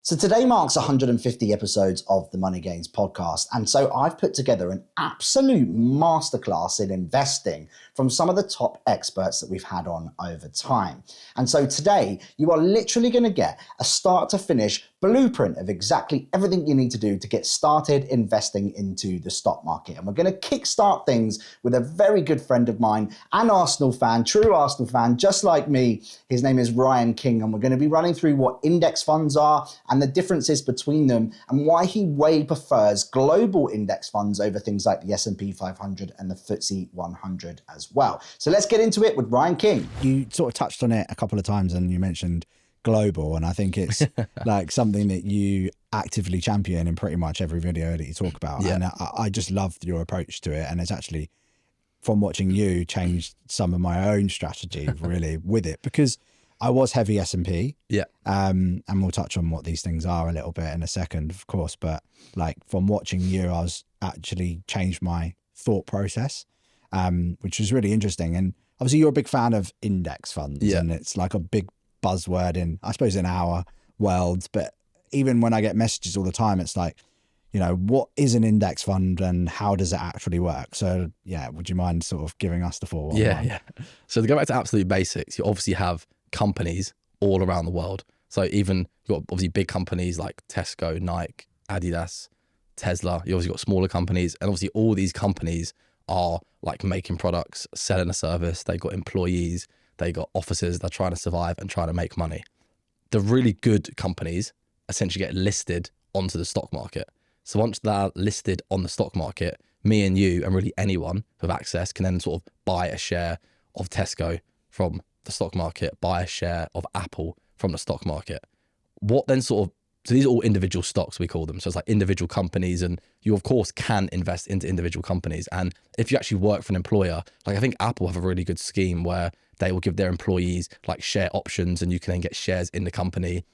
So today marks 150 episodes of the Money Gains podcast. And so I've put together an absolute masterclass in investing from some of the top experts that we've had on over time. And so today you are literally going to get a start to finish blueprint of exactly everything you need to do to get started investing into the stock market. And we're going to kickstart things with a very good friend of mine, an Arsenal fan, true Arsenal fan, just like me. His name is Ryan King, and we're going to be running through what index funds are and the differences between them and why he way prefers global index funds over things like the S&P 500 and the FTSE 100 as well. So let's get into it with Ryan King. You sort of touched on it a couple of times and you mentioned global, and I think it's like something that you actively champion in pretty much every video that you talk about. Yeah. And I just loved your approach to it, and it's actually, from watching you, changed some of my own strategy really with it, because I was heavy S&P. Yeah. And we'll touch on what these things are a little bit in a second, of course, but like from watching you, I was actually changed my thought process, which was really interesting. And obviously you're a big fan of index funds, and it's like a big buzzword in, I suppose, in our world. But even when I get messages all the time, it's like, you know, what is an index fund and how does it actually work? So yeah, would you mind sort of giving us the 411? Yeah. So to go back to absolute basics, you obviously have companies all around the world. So even you've got obviously big companies like Tesco, Nike, Adidas, Tesla. You obviously got smaller companies, and obviously all these companies are like making products, selling a service. They've got employees, they got offices, they're trying to survive and trying to make money. The really good companies essentially get listed onto the stock market. So once they're listed on the stock market, me and you and really anyone with access can then sort of buy a share of Tesco from the stock market, buy a share of Apple from the stock market. What then sort of, so these are all individual stocks, we call them. So it's like individual companies, and you of course can invest into individual companies. And if you actually work for an employer, like I think Apple have a really good scheme where they will give their employees like share options, and you can then get shares in the company.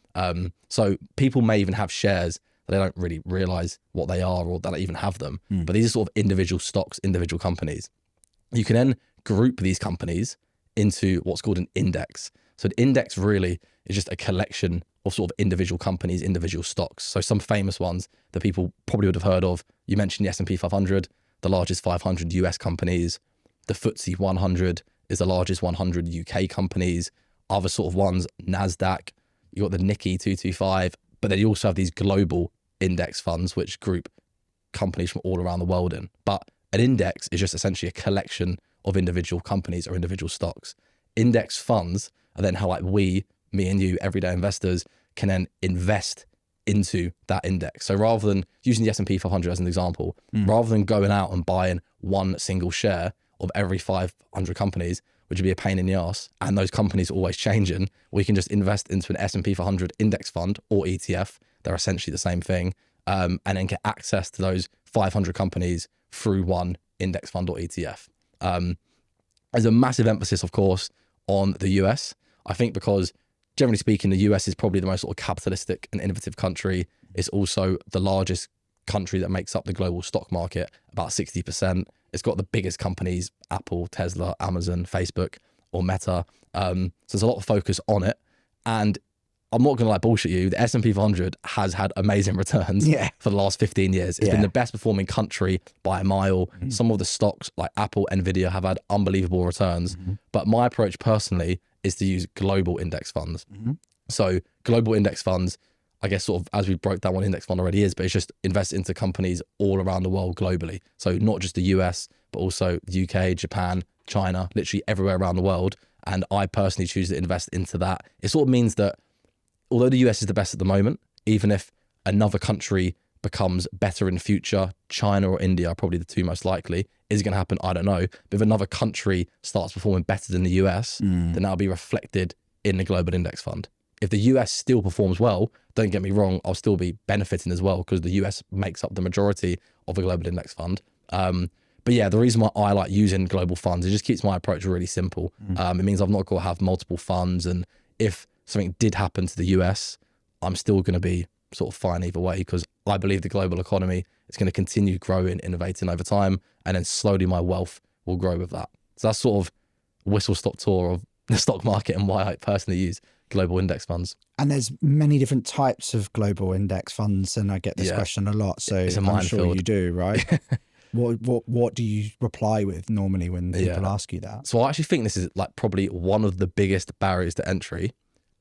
So people may even have shares that they don't really realize what they are or that they even have them. But these are sort of individual stocks, individual companies. You can then group these companies into what's called an index. So an index really is just a collection of sort of individual companies, individual stocks. So some famous ones that people probably would have heard of. You mentioned the S&P 500, the largest 500 US companies. The FTSE 100 is the largest 100 UK companies. Other sort of ones, NASDAQ, you got the Nikkei 225, but then you also have these global index funds which group companies from all around the world in. But an index is just essentially a collection of individual companies or individual stocks. Index funds are then how like me and you, everyday investors, can then invest into that index. So rather than using the S&P 500 as an example, rather than going out and buying one single share of every 500 companies, which would be a pain in the ass, and those companies are always changing, we can just invest into an S&P 500 index fund or ETF. They're essentially the same thing, and then get access to those 500 companies through one index fund or ETF. There's a massive emphasis, of course, on the US. I think because generally speaking, the US is probably the most sort of capitalistic and innovative country. It's also the largest country that makes up the global stock market, about 60%. It's got the biggest companies, Apple, Tesla, Amazon, Facebook, or Meta. So there's a lot of focus on it. And I'm not going to like bullshit you. The S&P 500 has had amazing returns for the last 15 years. It's been the best performing country by a mile. Some of the stocks like Apple, Nvidia have had unbelievable returns. But my approach personally is to use global index funds. So global index funds, I guess sort of as we broke down what an index fund already is, but it's just invest into companies all around the world globally. So not just the US, but also the UK, Japan, China, literally everywhere around the world. And I personally choose to invest into that. It sort of means that although the US is the best at the moment, even if another country becomes better in the future, China or India are probably the two most likely. Is it going to happen? I don't know. But if another country starts performing better than the US, then that'll be reflected in the global index fund. If the US still performs well, don't get me wrong, I'll still be benefiting as well because the US makes up the majority of the global index fund. But yeah, the reason why I like using global funds, it just keeps my approach really simple. It means I've not got to have multiple funds, and if something did happen to the US, I'm still going to be sort of fine either way because I believe the global economy is going to continue growing, innovating over time, and then slowly my wealth will grow with that. So that's sort of whistle-stop tour of the stock market and why I personally use global index funds. And there's many different types of global index funds, and I get this question a lot. So It's a I'm sure minefield. you do, right? What do you reply with normally when people ask you that? So I actually think this is like probably one of the biggest barriers to entry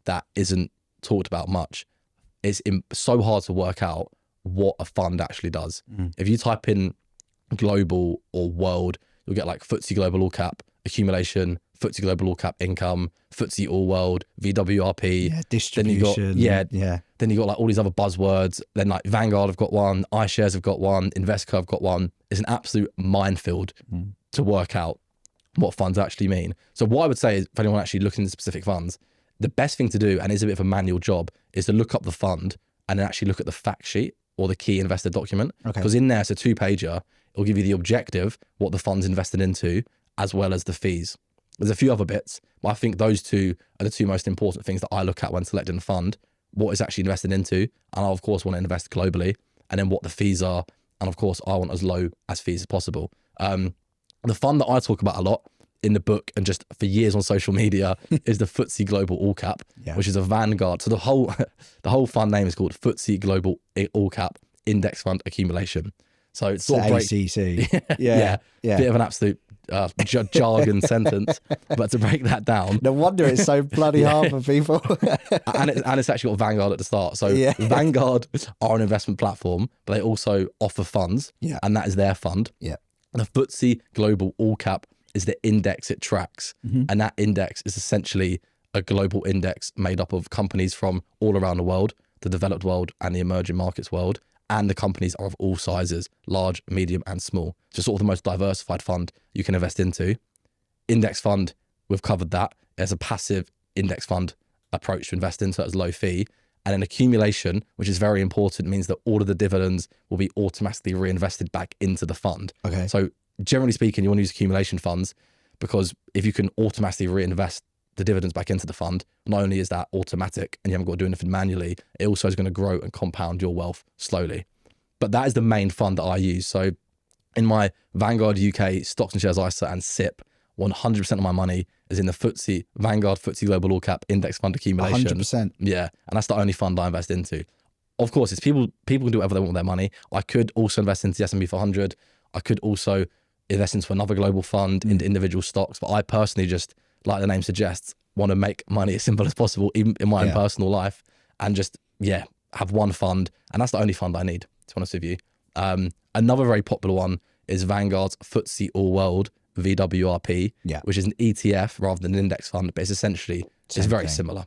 that isn't talked about much. It's so hard to work out what a fund actually does. If you type in global or world, you'll get like FTSE Global All Cap Accumulation, FTSE Global All Cap Income, FTSE All World, VWRP. Yeah, distribution. Then you got like all these other buzzwords. Then like Vanguard have got one, iShares have got one, Invesco have got one. It's an absolute minefield to work out what funds actually mean. So what I would say is, if anyone actually looking into specific funds, the best thing to do, and it's a bit of a manual job, is to look up the fund and then actually look at the fact sheet or the key investor document. Because in there, it's a 2-pager. It'll give you the objective, what the fund's invested into, as well as the fees. There's a few other bits, but I think those two are the two most important things that I look at when selecting a fund: what it's actually invested into, and I of course want to invest globally, and then what the fees are, and of course I want as low as fees as possible. The fund that I talk about a lot in the book and just for years on social media is the FTSE Global All Cap, which is a Vanguard. So the whole fund name is called FTSE Global All Cap Index Fund Accumulation. So it's sort of ACC. Bit of an absolute jargon sentence, but to break that down, no wonder it's so bloody hard for people. and it's actually got Vanguard at the start. So Vanguard are an investment platform, but they also offer funds, and that is their fund. The FTSE Global All Cap is the index it tracks, and that index is essentially a global index made up of companies from all around the world, the developed world and the emerging markets world, and the companies are of all sizes, large, medium and small. So sort of the most diversified fund you can invest into. Index fund, we've covered that. There's a passive index fund approach to invest into, as low fee. And an accumulation, which is very important, means that all of the dividends will be automatically reinvested back into the fund. Okay. So generally speaking, you want to use accumulation funds because if you can automatically reinvest the dividends back into the fund, not only is that automatic and you haven't got to do anything manually, it also is going to grow and compound your wealth slowly. But that is the main fund that I use. So in my Vanguard UK Stocks and Shares ISA and SIP, 100% of my money is in the Vanguard FTSE Global All Cap Index Fund Accumulation. 100%. Yeah, and that's the only fund I invest into. Of course, it's people can do whatever they want with their money. I could also invest into the S&P 500. I could also invest into another global fund, into individual stocks. But I personally just, like the name suggests, want to make money as simple as possible, even in my own personal life, and just, have one fund. And that's the only fund I need, to be honest with you. Another very popular one is Vanguard's FTSE All World, VWRP, which is an ETF rather than an index fund, but it's essentially, it's very similar.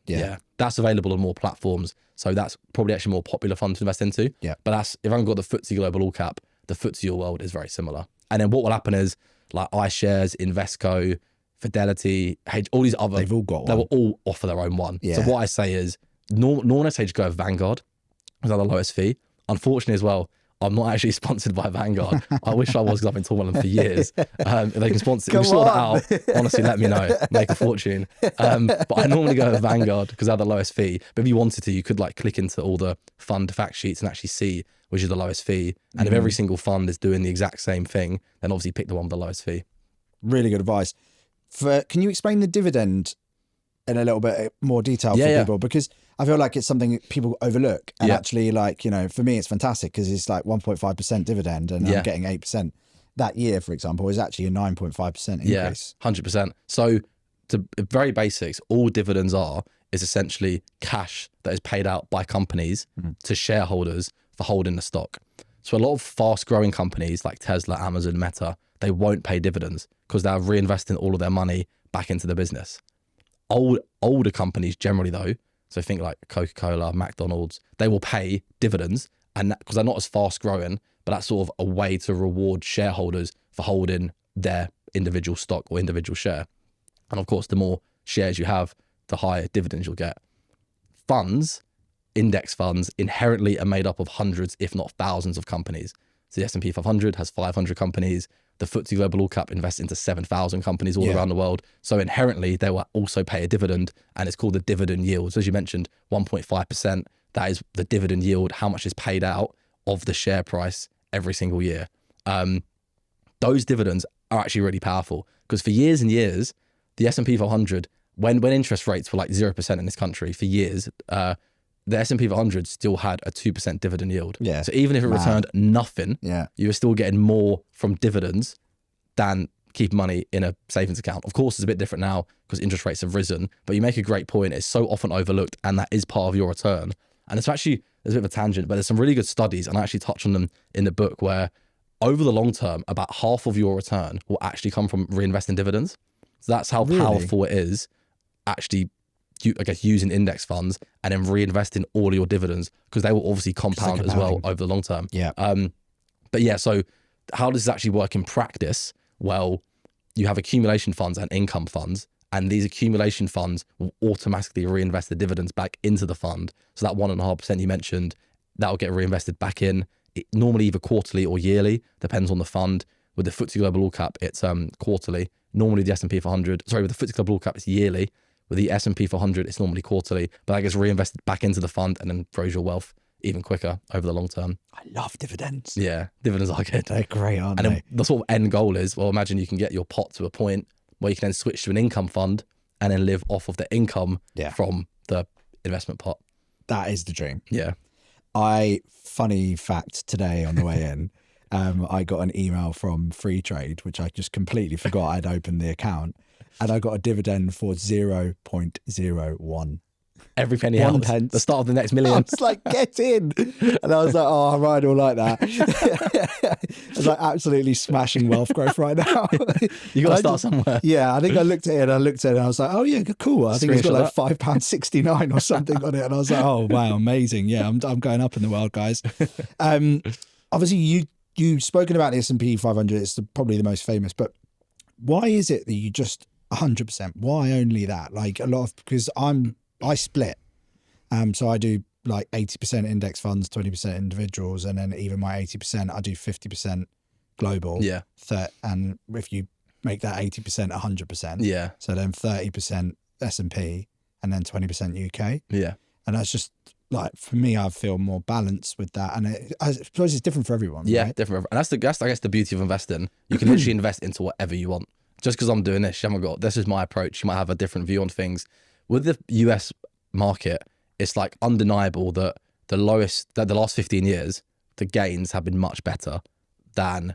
That's available on more platforms. So that's probably actually a more popular fund to invest into. But that's, if I've got the FTSE Global All Cap, the FTSE All World is very similar. And then what will happen is, like iShares, Invesco, Fidelity, all these other, they've all got one. They will all offer their own one. So what I say is, normally I say just go with Vanguard because they're the lowest fee. Unfortunately as well, I'm not actually sponsored by Vanguard. I wish I was, because I've been talking about them for years. If they can sponsor, if we sort that out, honestly, let me know. Make a fortune. But I normally go with Vanguard because they're the lowest fee. But if you wanted to, you could like click into all the fund fact sheets and actually see which is the lowest fee. And if every single fund is doing the exact same thing, then obviously pick the one with the lowest fee. Really good advice. Can you explain the dividend in a little bit more detail for people? Because I feel like it's something people overlook. And actually, like, for me, it's fantastic because it's like 1.5% dividend and I'm getting 8%. That year, for example, is actually a 9.5% increase. Yeah, 100%. So to very basics, all dividends is essentially cash that is paid out by companies to shareholders for holding the stock. So a lot of fast growing companies like Tesla, Amazon, Meta, they won't pay dividends because they're reinvesting all of their money back into the business. Older companies generally though, so think like Coca-Cola, McDonald's, they will pay dividends, and because they're not as fast growing, but that's sort of a way to reward shareholders for holding their individual stock or individual share. And of course, the more shares you have, the higher dividends you'll get. Funds, index funds, inherently are made up of hundreds, if not thousands of companies. So the S&P 500 has 500 companies. The FTSE Global All Cap invests into 7,000 companies all around the world. So inherently, they will also pay a dividend, and it's called the dividend yield. So as you mentioned, 1.5%, that is the dividend yield, how much is paid out of the share price every single year. Those dividends are actually really powerful because for years and years, the S&P 500 when interest rates were like 0% in this country for years, the S&P 500 still had a 2% dividend yield. Yeah. So even if it returned nothing, you were still getting more from dividends than keep money in a savings account. Of course, it's a bit different now because interest rates have risen, but you make a great point. It's so often overlooked, and that is part of your return. And it's actually, there's a bit of a tangent, but there's some really good studies, and I actually touch on them in the book, where over the long term, about half of your return will actually come from reinvesting dividends. So that's how powerful it is, actually, I guess, using index funds and then reinvesting all of your dividends, because they will obviously compound as well over the long term. Yeah. But yeah, so how does this actually work in practice? Well, you have accumulation funds and income funds, and these accumulation funds will automatically reinvest the dividends back into the fund. So that 1.5% you mentioned, that will get reinvested back in, normally either quarterly or yearly, depends on the fund. With the FTSE Global All Cap, it's quarterly. Normally the S&P 500, with the FTSE Global All Cap, it's yearly. With the S&P 500, it's normally quarterly, but that gets reinvested back into the fund and then grows your wealth even quicker over the long term. I love dividends. Yeah, dividends are good. They're great, aren't and they? then the sort of end goal is, well, imagine you can get your pot to a point where you can then switch to an income fund and then live off of the income from the investment pot. That is the dream. Yeah. Funny fact, today on the way in, I got an email from Free Trade, which I just completely forgot I'd opened the account, and I got a dividend for 0.01. Every penny helps. Pence. The start of the next million. I was like, get in. And I was like, oh, I ride all like that. I was like absolutely smashing wealth growth right now. You got to start somewhere. Yeah, I think I looked at it and I was like, oh yeah, cool. I think it's got like £5.69 or something on it. And I was like, oh wow, amazing. Yeah, I'm going up in the world, guys. Obviously you've spoken about the S&P 500. It's probably the most famous, but why is it that you just 100%? Why only that? Like because I split. So I do like 80% index funds, 20% individuals, and then even my 80%, I do 50% global. Yeah. And if you make that 80%, 100%. Yeah. So then 30% S&P and then 20% UK. Yeah. And that's just like, for me, I feel more balanced with that. And I suppose it's different for everyone. Yeah, right? different. And that's I guess the beauty of investing. You can literally invest into whatever you want. Just because I'm doing this, this is my approach. You might have a different view on things. With the US market, it's like undeniable that the last 15 years, the gains have been much better than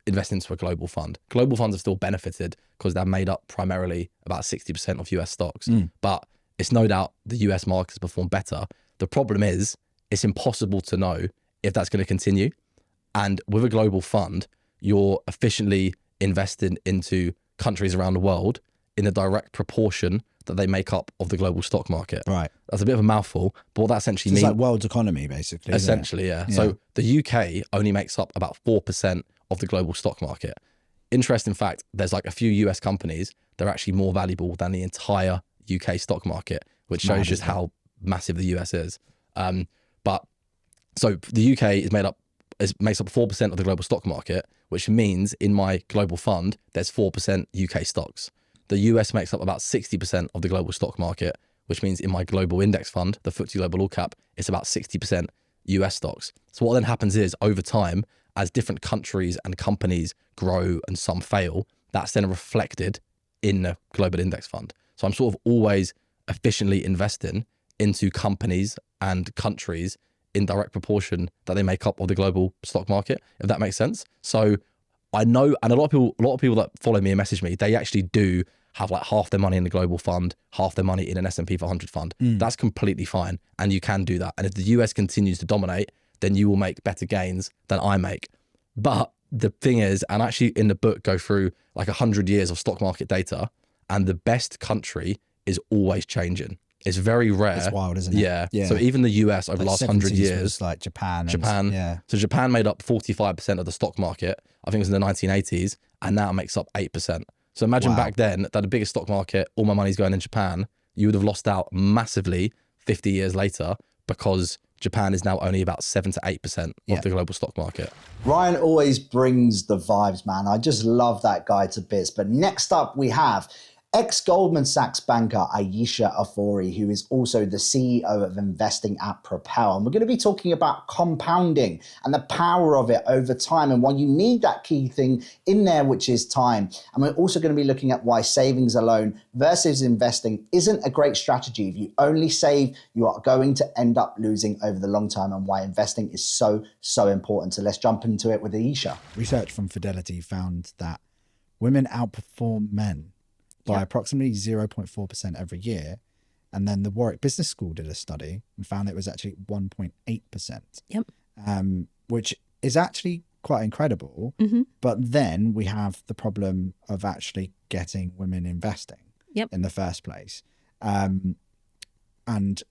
investing into a global fund. Global funds have still benefited because they're made up primarily about 60% of US stocks. But it's no doubt the US market has performed better. The problem is it's impossible to know if that's going to continue. And with a global fund, you're efficiently investing into countries around the world in a direct proportion that they make up of the global stock market. Right. That's a bit of a mouthful, but what that essentially means... It's like world's economy, basically. Essentially, yeah. So the UK only makes up about 4% of the global stock market. Interesting fact, there's like a few US companies that are actually more valuable than the entire UK stock market, which shows just how massive the US is. But so the UK makes up 4% of the global stock market, which means in my global fund, there's 4% UK stocks. The US makes up about 60% of the global stock market, which means in my global index fund, the FTSE Global All Cap, it's about 60% US stocks. So what then happens is, over time, as different countries and companies grow and some fail, that's then reflected in the global index fund. So I'm sort of always efficiently investing into companies and countries in direct proportion that they make up of the global stock market, if that makes sense. So I know, and a lot of people that follow me and message me, they actually do have like half their money in the global fund, half their money in an S&P 500 fund. That's completely fine. And you can do that. And if the US continues to dominate, then you will make better gains than I make. But the thing is, and actually in the book go through like 100 years of stock market data, and the best country is always changing. It's very rare. It's wild, isn't it? Yeah. So even the US over the last 100 years, was like Japan. Yeah. So Japan made up 45% of the stock market. I think it was in the 1980s, and now it makes up 8%. So imagine back then that the biggest stock market, all my money's going in Japan, you would have lost out massively 50 years later because Japan is now only about 7 to 8% of the global stock market. Ryan always brings the vibes, man. I just love that guy to bits. But next up, we have Ex-Goldman Sachs banker Ayesha Ofori, who is also the CEO of investing at Propel. And we're going to be talking about compounding and the power of it over time and why you need that key thing in there, which is time. And we're also going to be looking at why savings alone versus investing isn't a great strategy. If you only save, you are going to end up losing over the long term, and why investing is so important. So let's jump into it with Ayesha. Research from Fidelity found that women outperform men by approximately 0.4% every year. And then the Warwick Business School did a study and found it was actually 1.8%. Yep. Which is actually quite incredible. But then we have the problem of actually getting women investing in the first place. And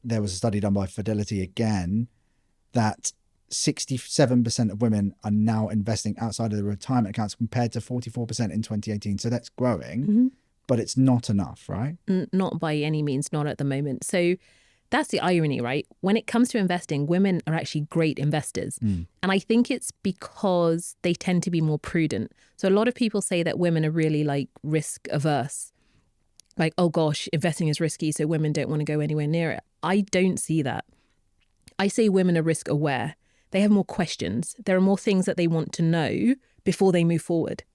there was a study done by Fidelity again that 67% of women are now investing outside of the retirement accounts compared to 44% in 2018. So that's growing. But it's not enough, right? Not by any means, not at the moment. So that's the irony, right? When it comes to investing, women are actually great investors. And I think it's because they tend to be more prudent. So a lot of people say that women are really like risk averse. Like, oh gosh, investing is risky, so women don't want to go anywhere near it. I don't see that. I say women are risk aware. They have more questions. There are more things that they want to know before they move forward.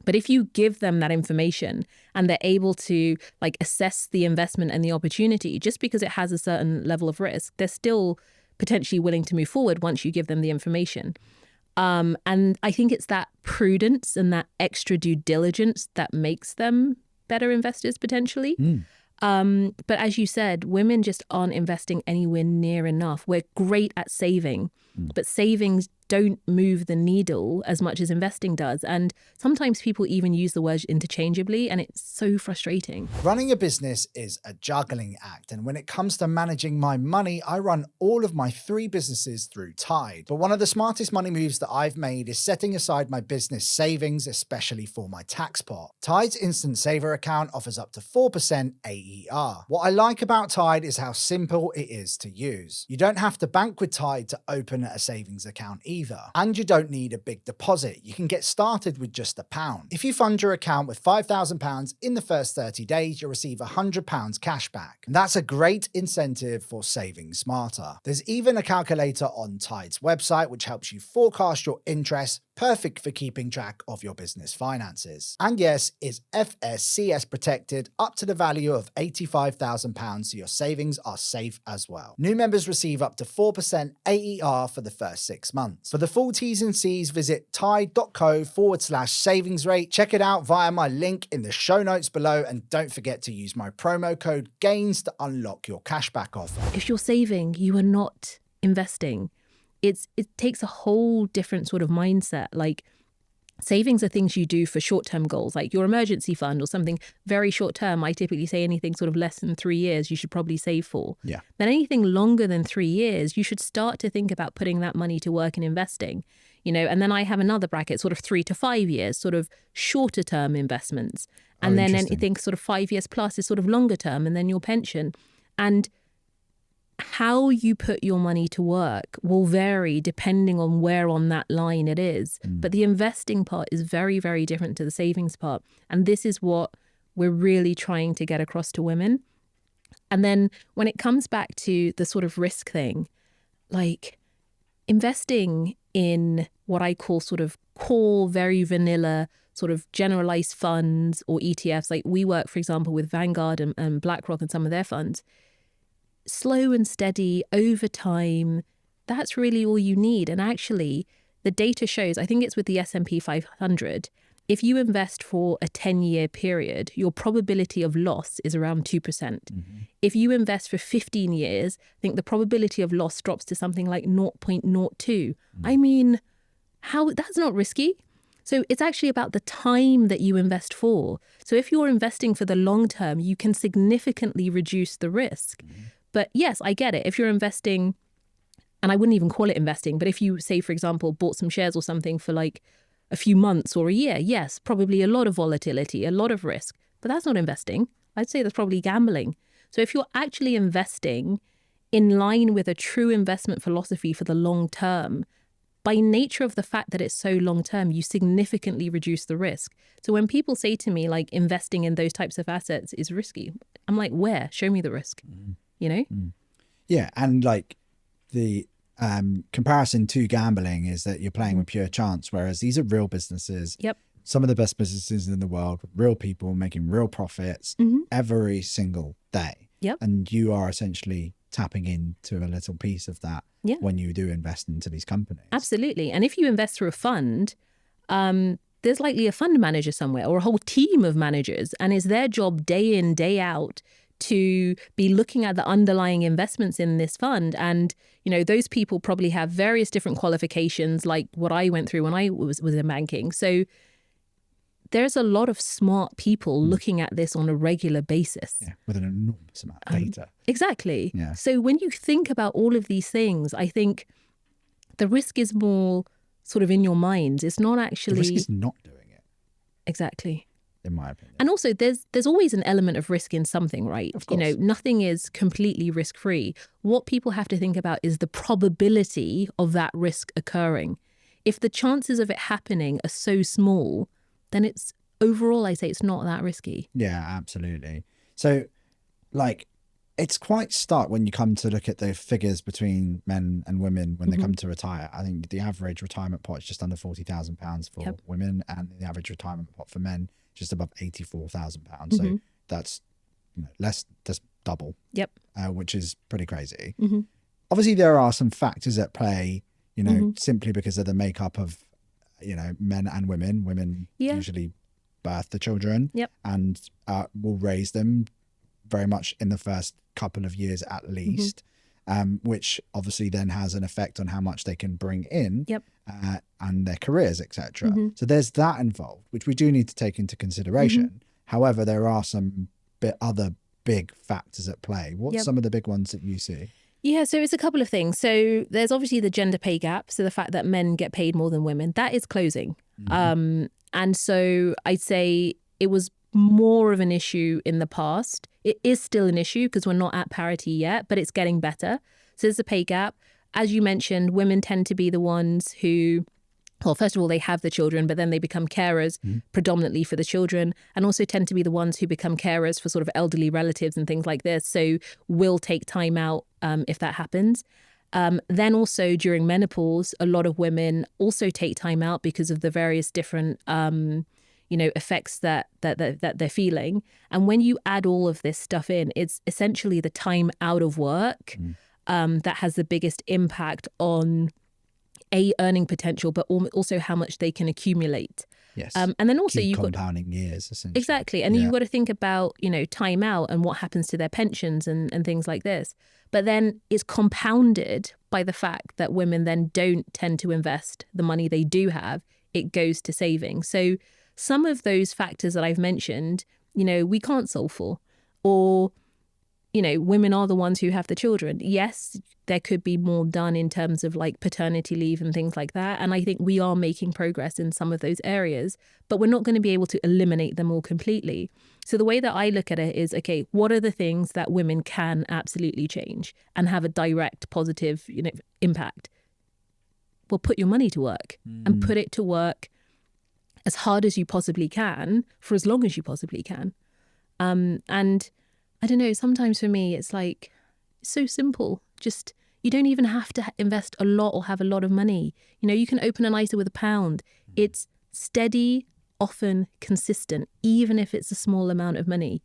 But if you give them that information and they're able to like assess the investment and the opportunity, just because it has a certain level of risk, they're still potentially willing to move forward once you give them the information. And I think it's that prudence and that extra due diligence that makes them better investors potentially. But as you said, women just aren't investing anywhere near enough. We're great at saving, but savings don't move the needle as much as investing does. And sometimes people even use the word interchangeably, and it's so frustrating. Running a business is a juggling act. And when it comes to managing my money, I run all of my 3 businesses through Tide. But one of the smartest money moves that I've made is setting aside my business savings, especially for my tax pot. Tide's Instant Saver account offers up to 4% AER. What I like about Tide is how simple it is to use. You don't have to bank with Tide to open a savings account either. And you don't need a big deposit. You can get started with just £1. If you fund your account with £5,000 in the first 30 days, you'll receive £100 cashback. And that's a great incentive for saving smarter. There's even a calculator on Tide's website, which helps you forecast your interest, perfect for keeping track of your business finances. And yes, it's FSCS protected up to the value of £85,000, so your savings are safe as well. New members receive up to 4% AER for the first 6 months. For the full T's and C's, visit tide.co/savings rate. Check it out via my link in the show notes below, and don't forget to use my promo code GAINS to unlock your cashback offer. If you're saving, you are not investing. It takes a whole different sort of mindset. Like, savings are things you do for short-term goals, like your emergency fund or something very short-term. I typically say anything sort of less than 3 years you should probably save for. Yeah. Then anything longer than 3 years, you should start to think about putting that money to work and investing. You know, and then I have another bracket, sort of 3 to 5 years, sort of shorter term investments. And then anything sort of 5 years plus is sort of longer term, and then your pension. And how you put your money to work will vary depending on where on that line it is. But the investing part is very, very different to the savings part. And this is what we're really trying to get across to women. And then when it comes back to the sort of risk thing, like investing in what I call sort of core, very vanilla, sort of generalized funds or ETFs, like we work, for example, with Vanguard and BlackRock and some of their funds. Slow and steady over time, that's really all you need. And actually, the data shows, I think it's with the S&P 500, if you invest for a 10-year period, your probability of loss is around 2%. If you invest for 15 years, I think the probability of loss drops to something like 0.02. I mean, how that's not risky. So it's actually about the time that you invest for. So if you're investing for the long term, you can significantly reduce the risk. But yes, I get it. If you're investing, and I wouldn't even call it investing, but if you say, for example, bought some shares or something for like a few months or a year, yes, probably a lot of volatility, a lot of risk, but that's not investing. I'd say that's probably gambling. So if you're actually investing in line with a true investment philosophy for the long term, by nature of the fact that it's so long term, you significantly reduce the risk. So when people say to me, like, investing in those types of assets is risky, I'm like, where? Show me the risk, you know? Yeah. And like the comparison to gambling is that you're playing with pure chance, whereas these are real businesses. Yep. Some of the best businesses in the world, real people making real profits every single day. Yep. And you are essentially tapping into a little piece of that when you do invest into these companies. Absolutely. And if you invest through a fund, there's likely a fund manager somewhere or a whole team of managers, and it's their job day in, day out to be looking at the underlying investments in this fund. And, you know, those people probably have various different qualifications, like what I went through when I was in banking. So there's a lot of smart people looking at this on a regular basis. Yeah, with an enormous amount of data. Exactly. Yeah. So when you think about all of these things, I think the risk is more sort of in your mind. It's not actually... The risk is not doing it. Exactly. In my opinion. And also there's always an element of risk in something, right? Of course. You know, nothing is completely risk-free. What people have to think about is the probability of that risk occurring. If the chances of it happening are so small, then it's overall, I say it's not that risky. Yeah, absolutely. So like it's quite stark when you come to look at the figures between men and women when they come to retire. I think the average retirement pot is just under £40,000 for women, and the average retirement pot for men just above £84,000. So that's less, just double. Yep. Which is pretty crazy. Obviously, there are some factors at play, simply because of the makeup of, men and women. Women usually birth the children and will raise them very much in the first couple of years at least, which obviously then has an effect on how much they can bring in and their careers, etc. So there's that involved, which we do need to take into consideration. However, there are some other big factors at play. What's some of the big ones that you see? Yeah, so it's a couple of things. So there's obviously the gender pay gap. So the fact that men get paid more than women, that is closing. And so I'd say it was more of an issue in the past. It is still an issue because we're not at parity yet, but it's getting better. So there's a pay gap. As you mentioned, women tend to be the ones who, well, first of all, they have the children, but then they become carers predominantly for the children, and also tend to be the ones who become carers for sort of elderly relatives and things like this. So will take time out if that happens. Then also during menopause, a lot of women also take time out because of the various different effects that they're feeling. And when you add all of this stuff in, it's essentially the time out of work that has the biggest impact on earning potential, but also how much they can accumulate. Yes. And then also you've got compounding years, essentially. Exactly. And you've got to think about, time out and what happens to their pensions and things like this. But then it's compounded by the fact that women then don't tend to invest the money they do have. It goes to saving. So some of those factors that I've mentioned, we can't solve for. Or, women are the ones who have the children. Yes, there could be more done in terms of like paternity leave and things like that. And I think we are making progress in some of those areas, but we're not going to be able to eliminate them all completely. So the way that I look at it is, okay, what are the things that women can absolutely change and have a direct positive, impact? Well, put your money to work and put it to work as hard as you possibly can for as long as you possibly can. And I don't know, sometimes for me, it's like, it's so simple. Just, you don't even have to invest a lot or have a lot of money. You can open an ISA with £1. It's steady, often consistent, even if it's a small amount of money.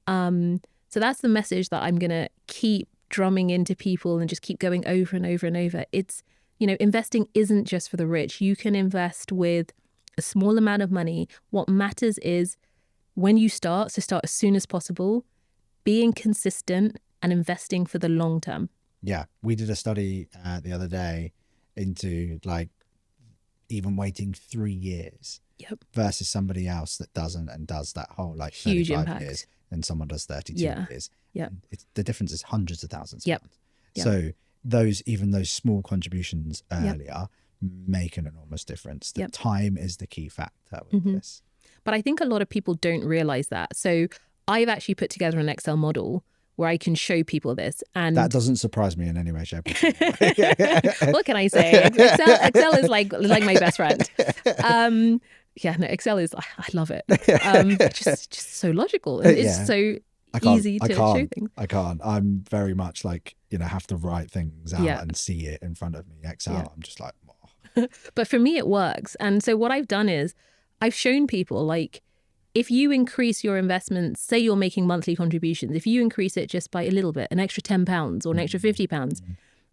So that's the message that I'm going to keep drumming into people and just keep going over and over and over. It's, investing isn't just for the rich. You can invest with a small amount of money. What matters is when you start, so start as soon as possible, being consistent and investing for the long term. Yeah, we did a study the other day into like even waiting 3 years versus somebody else that doesn't and does that whole like 35 huge impact. Years and someone does 32 years. Yeah. The difference is hundreds of thousands. Yep. So those small contributions earlier make an enormous difference. The time is the key factor with this. But I think a lot of people don't realize that. So I've actually put together an Excel model where I can show people this. And that doesn't surprise me in any way, shape, or form. what can I say? Excel is like my best friend. Yeah, no, Excel is, I love it. Just so logical. And it's so easy to show things. I can't. I'm very much like, have to write things out and see it in front of me. Excel, I'm just like, oh. But for me, it works. And so what I've done is I've shown people, like, if you increase your investments, say you're making monthly contributions, if you increase it just by a little bit, an extra £10 or an extra £50,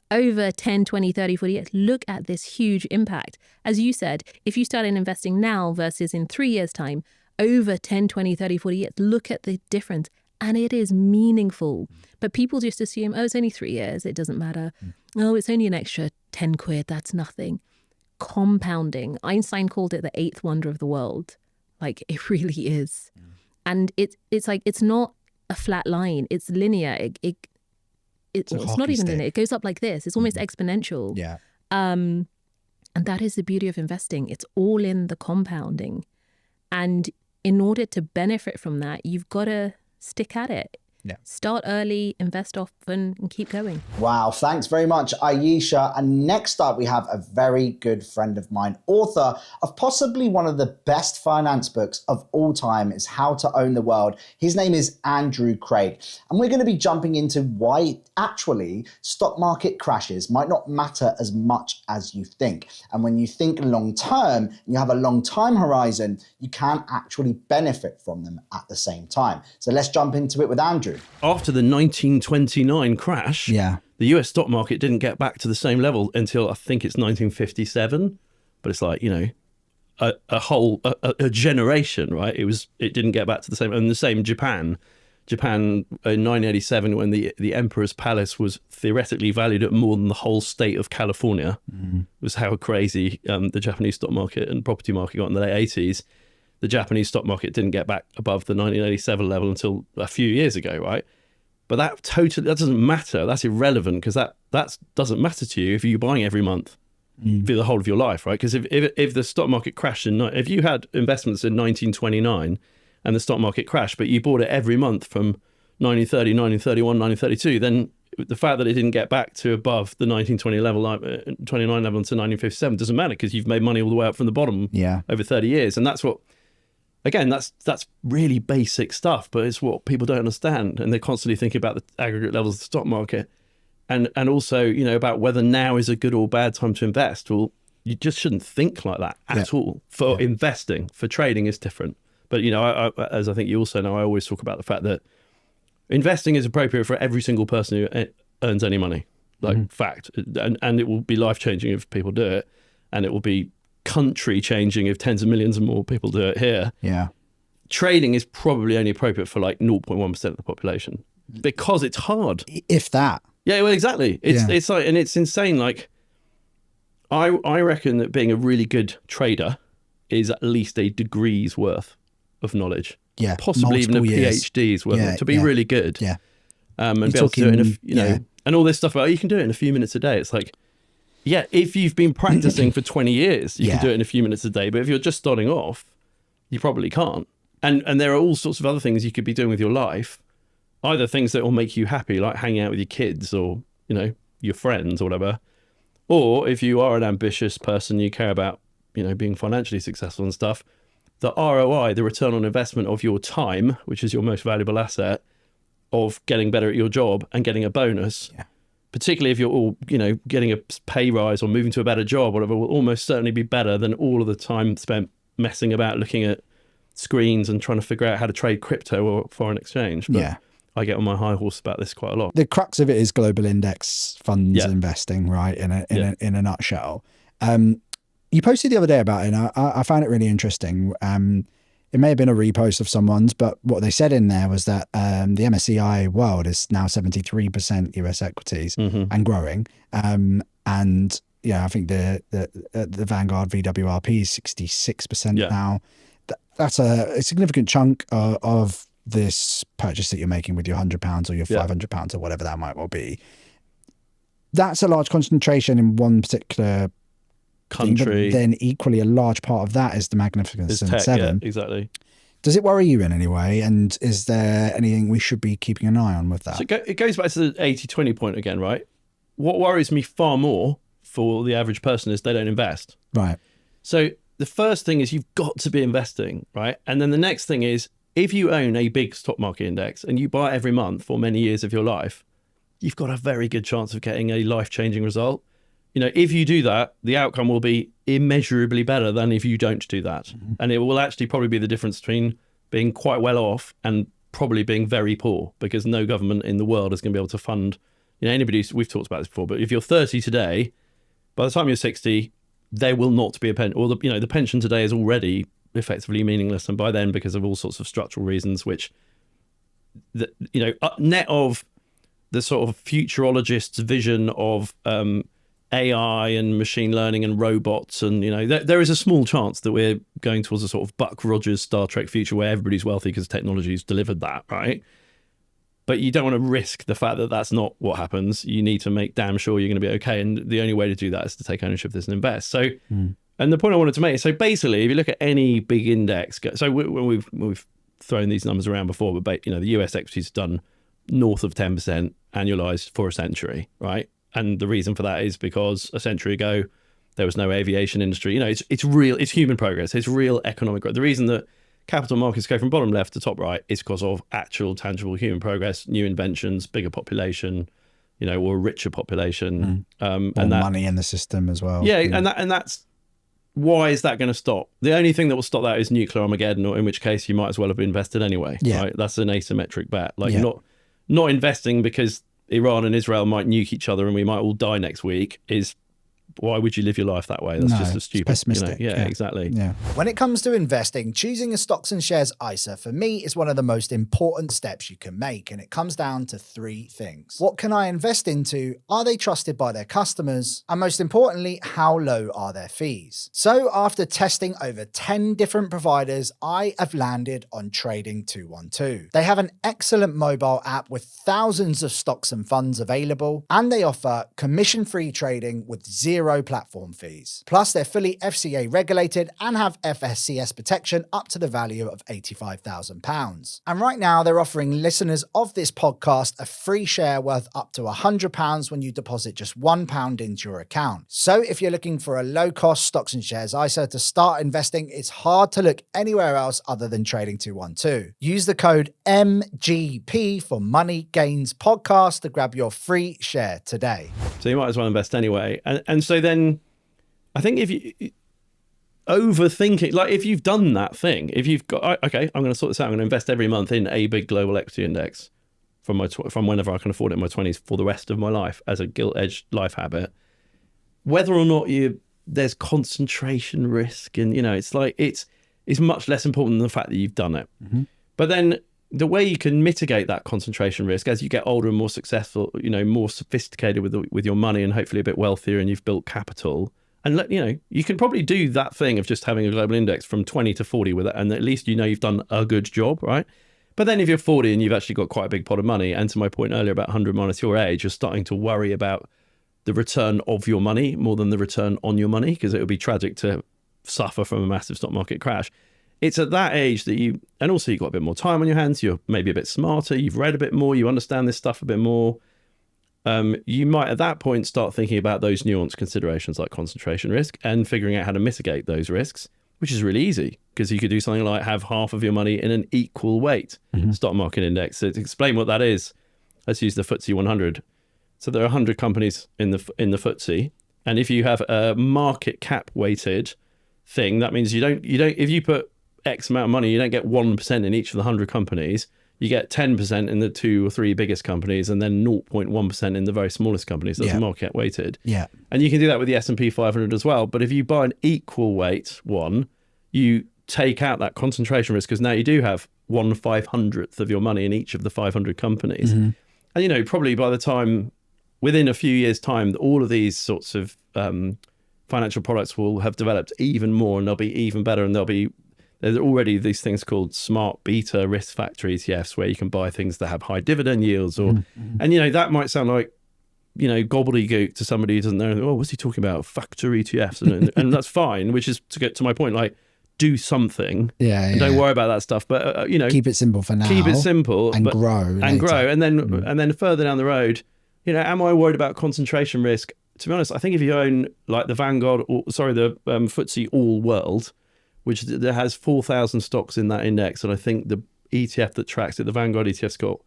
over 10, 20, 30, 40 years, look at this huge impact. As you said, if you started investing now versus in 3 years' time, over 10, 20, 30, 40 years, look at the difference. And it is meaningful. But people just assume, oh, it's only 3 years, it doesn't matter. Oh, it's only an extra 10 quid, that's nothing. Compounding. Einstein called it the eighth wonder of the world. Like, it really is. And it's like, it's not a flat line, it's linear. It's not even linear, it goes up like this. It's almost exponential. Yeah. And that is the beauty of investing. It's all in the compounding. And in order to benefit from that, you've got to stick at it. Yeah. Start early, invest often, and keep going. Wow, thanks very much, Ayesha. And next up, we have a very good friend of mine, author of possibly one of the best finance books of all time, is How to Own the World. His name is Andrew Craig. And we're going to be jumping into why actually stock market crashes might not matter as much as you think. And when you think long term, and you have a long time horizon, you can actually benefit from them at the same time. So let's jump into it with Andrew. After the 1929 crash, Yeah. the US stock market didn't get back to the same level until I think it's 1957. But it's like, a generation, right? It didn't get back to the same. And the same Japan in 1987, when the Emperor's Palace was theoretically valued at more than the whole state of California, was how crazy the Japanese stock market and property market got in the late 80s. The Japanese stock market didn't get back above the 1987 level until a few years ago, right? But that doesn't matter. That's irrelevant, because that doesn't matter to you if you're buying every month for the whole of your life, right? Because if the stock market crashed if you had investments in 1929 and the stock market crashed, but you bought it every month from 1930, 1931, 1932, then the fact that it didn't get back to above the 1920 level, 29 level until 1957 doesn't matter, because you've made money all the way up from the bottom over 30 years. And that's what, again, that's really basic stuff, but it's what people don't understand. And they're constantly thinking about the aggregate levels of the stock market. And also, about whether now is a good or bad time to invest. Well, you just shouldn't think like that at all. For investing, for trading is different. But, I, as I think you also know, I always talk about the fact that investing is appropriate for every single person who earns any money. Fact. And it will be life-changing if people do it. And it will be country-changing if tens of millions and more people do it here. Yeah. Trading is probably only appropriate for like 0.1% of the population, because it's hard. If that. Yeah, well, exactly. It's like, and it's insane. Like, I reckon that being a really good trader is at least a degree's worth of knowledge. Yeah. Possibly even a PhD's worth to be really good. Yeah. And be able to do it in and all this stuff about, you can do it in a few minutes a day. It's like, yeah, if you've been practicing for 20 years, you can do it in a few minutes a day. But if you're just starting off, you probably can't. And there are all sorts of other things you could be doing with your life, either things that will make you happy, like hanging out with your kids or, your friends or whatever. Or if you are an ambitious person, you care about, being financially successful and stuff, the ROI, the return on investment of your time, which is your most valuable asset, of getting better at your job and getting a bonus, particularly if you're all, getting a pay rise or moving to a better job, whatever, will almost certainly be better than all of the time spent messing about looking at screens and trying to figure out how to trade crypto or foreign exchange. But I get on my high horse about this quite a lot. The crux of it is global index funds investing, right? In a nutshell. You posted the other day about it, and I found it really interesting. It may have been a repost of someone's, but what they said in there was that the MSCI World is now 73% US equities and growing. And I think the Vanguard VWRP is 66% now. That's a significant chunk of this purchase that you're making with your £100 or your £500 or whatever that might well be. That's a large concentration in one particular country. But then equally a large part of that is the Magnificent Seven. Yeah, exactly. Does it worry you in any way? And is there anything we should be keeping an eye on with that? So it goes back to the 80-20 point again, right? What worries me far more for the average person is they don't invest. Right. So the first thing is you've got to be investing, right? And then the next thing is, if you own a big stock market index and you buy it every month for many years of your life, you've got a very good chance of getting a life-changing result. If you do that, the outcome will be immeasurably better than if you don't do that. Mm-hmm. And it will actually probably be the difference between being quite well off and probably being very poor, because no government in the world is going to be able to fund, anybody, we've talked about this before, but if you're 30 today, by the time you're 60, there will not be a pension, or the pension today is already effectively meaningless. And by then, because of all sorts of structural reasons, which, net of the sort of futurologist's vision of AI and machine learning and robots, and there is a small chance that we're going towards a sort of Buck Rogers Star Trek future where everybody's wealthy because technology's delivered that, right? But you don't want to risk the fact that that's not what happens. You need to make damn sure you're going to be okay, and the only way to do that is to take ownership of this and invest. So, and the point I wanted to make is, so basically, if you look at any big index, so when we've thrown these numbers around before, but the US equities have done north of 10% annualized for a century, right? And the reason for that is because a century ago, there was no aviation industry. It's human progress. It's real economic growth. The reason that capital markets go from bottom left to top right is because of actual tangible human progress, new inventions, bigger population, or a richer population. And money in the system as well. Yeah, and that's, why is that going to stop? The only thing that will stop that is nuclear Armageddon, or in which case you might as well have invested anyway. Yeah. Right? That's an asymmetric bet. Not investing because Iran and Israel might nuke each other and we might all die next week is, why would you live your life that way? That's just a stupid, pessimistic. Yeah, exactly. Yeah. When it comes to investing, choosing a stocks and shares ISA for me is one of the most important steps you can make, and it comes down to three things. What can I invest into? Are they trusted by their customers? And most importantly, how low are their fees? So after testing over 10 different providers, I have landed on Trading 212. They have an excellent mobile app with thousands of stocks and funds available, and they offer commission-free trading with zero platform fees. Plus, they're fully FCA regulated and have FSCS protection up to the value of £85,000. And right now, they're offering listeners of this podcast a free share worth up to £100 when you deposit just £1 into your account. So if you're looking for a low-cost stocks and shares ISA to start investing, it's hard to look anywhere else other than Trading 212. Use the code MGP for Money Gains Podcast to grab your free share today. So you might as well invest anyway. And so then I think if you overthink it, like if you've done that thing, if you've got, okay, I'm going to sort this out, I'm going to invest every month in a big global equity index from whenever I can afford it in my 20s for the rest of my life as a gilt-edged life habit, whether or not there's concentration risk, and it's much less important than the fact that you've done it. Mm-hmm. But then the way you can mitigate that concentration risk as you get older and more successful, more sophisticated with your money and hopefully a bit wealthier, and you've built capital, and you can probably do that thing of just having a global index from 20 to 40 with it, and at least you've done a good job, right? But then if you're 40 and you've actually got quite a big pot of money, and to my point earlier about 100 minus your age, you're starting to worry about the return of your money more than the return on your money, because it would be tragic to suffer from a massive stock market crash. It's at that age that and also you've got a bit more time on your hands, you're maybe a bit smarter, you've read a bit more, you understand this stuff a bit more. You might at that point start thinking about those nuanced considerations like concentration risk and figuring out how to mitigate those risks, which is really easy, because you could do something like have half of your money in an equal weight stock market index. So to explain what that is, let's use the FTSE 100. So there are 100 companies in the FTSE, and if you have a market cap weighted thing, that means you don't if you put X amount of money, you don't get 1% in each of the 100 companies. You get 10% in the 2 or 3 biggest companies, and then 0.1% in the very smallest companies. That's market weighted. Yeah. And you can do that with the S&P 500 as well. But if you buy an equal weight one, you take out that concentration risk, because now you do have 1/500th of your money in each of the 500 companies. Mm-hmm. And, probably by the time, within a few years' time, all of these sorts of financial products will have developed even more, and they'll be even better, and there's already these things called smart beta risk factor ETFs, where you can buy things that have high dividend yields, and that might sound like gobbledygook to somebody who doesn't know. Oh, what's he talking about? Factor ETFs, and that's fine. Which is to get to my point. Like, do something. And don't worry about that stuff. But keep it simple for now. Keep it simple and grow later. and then further down the road, am I worried about concentration risk? To be honest, I think if you own like the Vanguard, the FTSE All World, which there has 4,000 stocks in that index, and I think the ETF that tracks it, the Vanguard ETF's got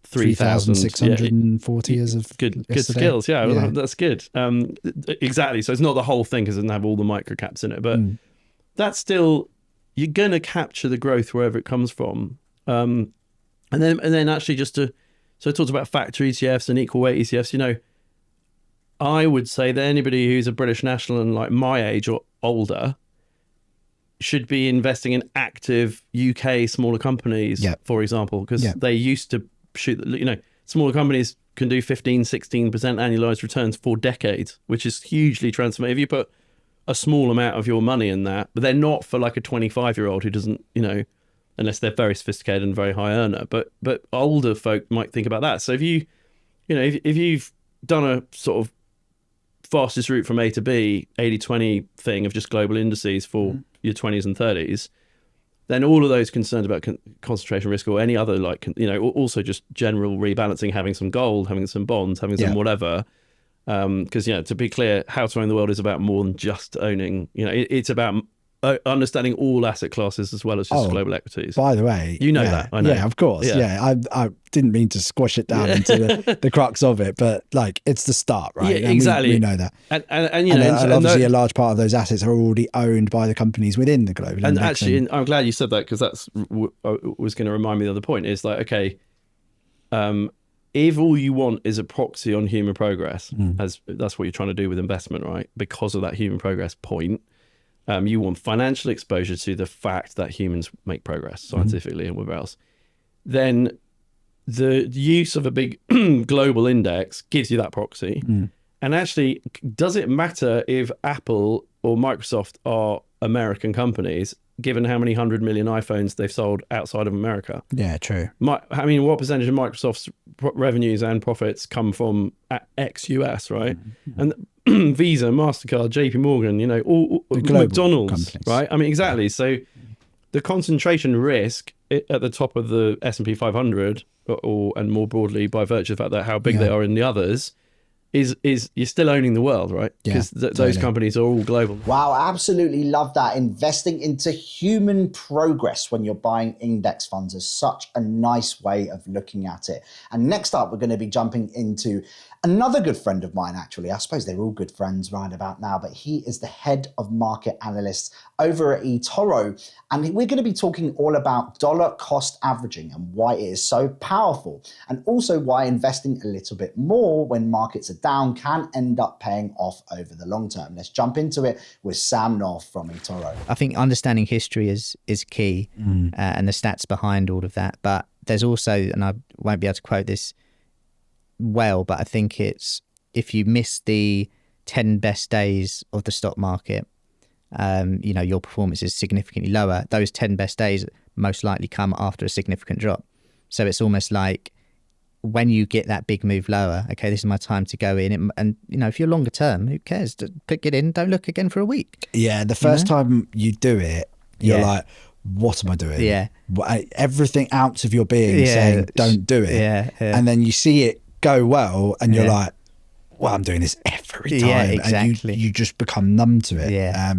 3,640 as of good yesterday. skills. Yeah, that's good. Exactly. So it's not the whole thing because it doesn't have all the micro caps in it, but that's still, you're going to capture the growth wherever it comes from. And then actually so I talked about factor ETFs and equal weight ETFs. I would say that anybody who's a British national and like my age or older should be investing in active UK smaller companies, for example, because they used to smaller companies can do 15-16% annualized returns for decades, which is hugely transformative. If you put a small amount of your money in that, but they're not for like a 25-year-old who doesn't, unless they're very sophisticated and very high earner, but older folk might think about that. So if if you've done a sort of fastest route from A to B 80-20 thing of just global indices for your 20s and 30s, then all of those concerns about concentration risk or any other, also just general rebalancing, having some gold, having some bonds, having some whatever. Because, to be clear, How to Own the World is about more than just owning, it's about understanding all asset classes as well as just global equities. By the way, that, I know. Yeah, of course. Yeah, I didn't mean to squash it down into the crux of it, but it's the start, right? Yeah, exactly. We know that. And obviously a large part of those assets are already owned by the companies within the global and index. Actually, I'm glad you said that, because that's was going to remind me of the other point. Is like, okay, if all you want is a proxy on human progress, as that's what you're trying to do with investment, right? Because of that human progress point, you want financial exposure to the fact that humans make progress scientifically and whatever else, then the use of a big global index gives you that proxy. And actually, does it matter if Apple or Microsoft are American companies, given how many 100 million iPhones they've sold outside of America? Yeah, true. What percentage of Microsoft's revenues and profits come from ex-US, right? And Visa, MasterCard, JP Morgan, all McDonald's, companies. Right? Exactly. So the concentration risk at the top of the S&P 500, and more broadly by virtue of the fact that how big they are in the others, is you're still owning the world, right? Because those companies are all global. Wow, absolutely love that. Investing into human progress when you're buying index funds is such a nice way of looking at it. And next up, we're going to be jumping into another good friend of mine, actually. I suppose they're all good friends right about now, but he is the head of market analysts over at eToro. And we're going to be talking all about dollar cost averaging and why it is so powerful, and also why investing a little bit more when markets are down can end up paying off over the long term. Let's jump into it with Sam North from eToro. I think understanding history is key, and the stats behind all of that. But there's also, and I won't be able to quote this well, but I think it's, if you miss the 10 best days of the stock market, your performance is significantly lower. Those 10 best days most likely come after a significant drop. So it's almost like when you get that big move lower, okay, this is my time to go in. And if you're longer term, who cares? Pick it in, don't look again for a week. Yeah, the first time you do it, you're like, what am I doing? Yeah. Everything out of your being saying, don't do it. Yeah. And then you see it go well and you're like, well, I'm doing this every time. Yeah, exactly. And you just become numb to it. Yeah.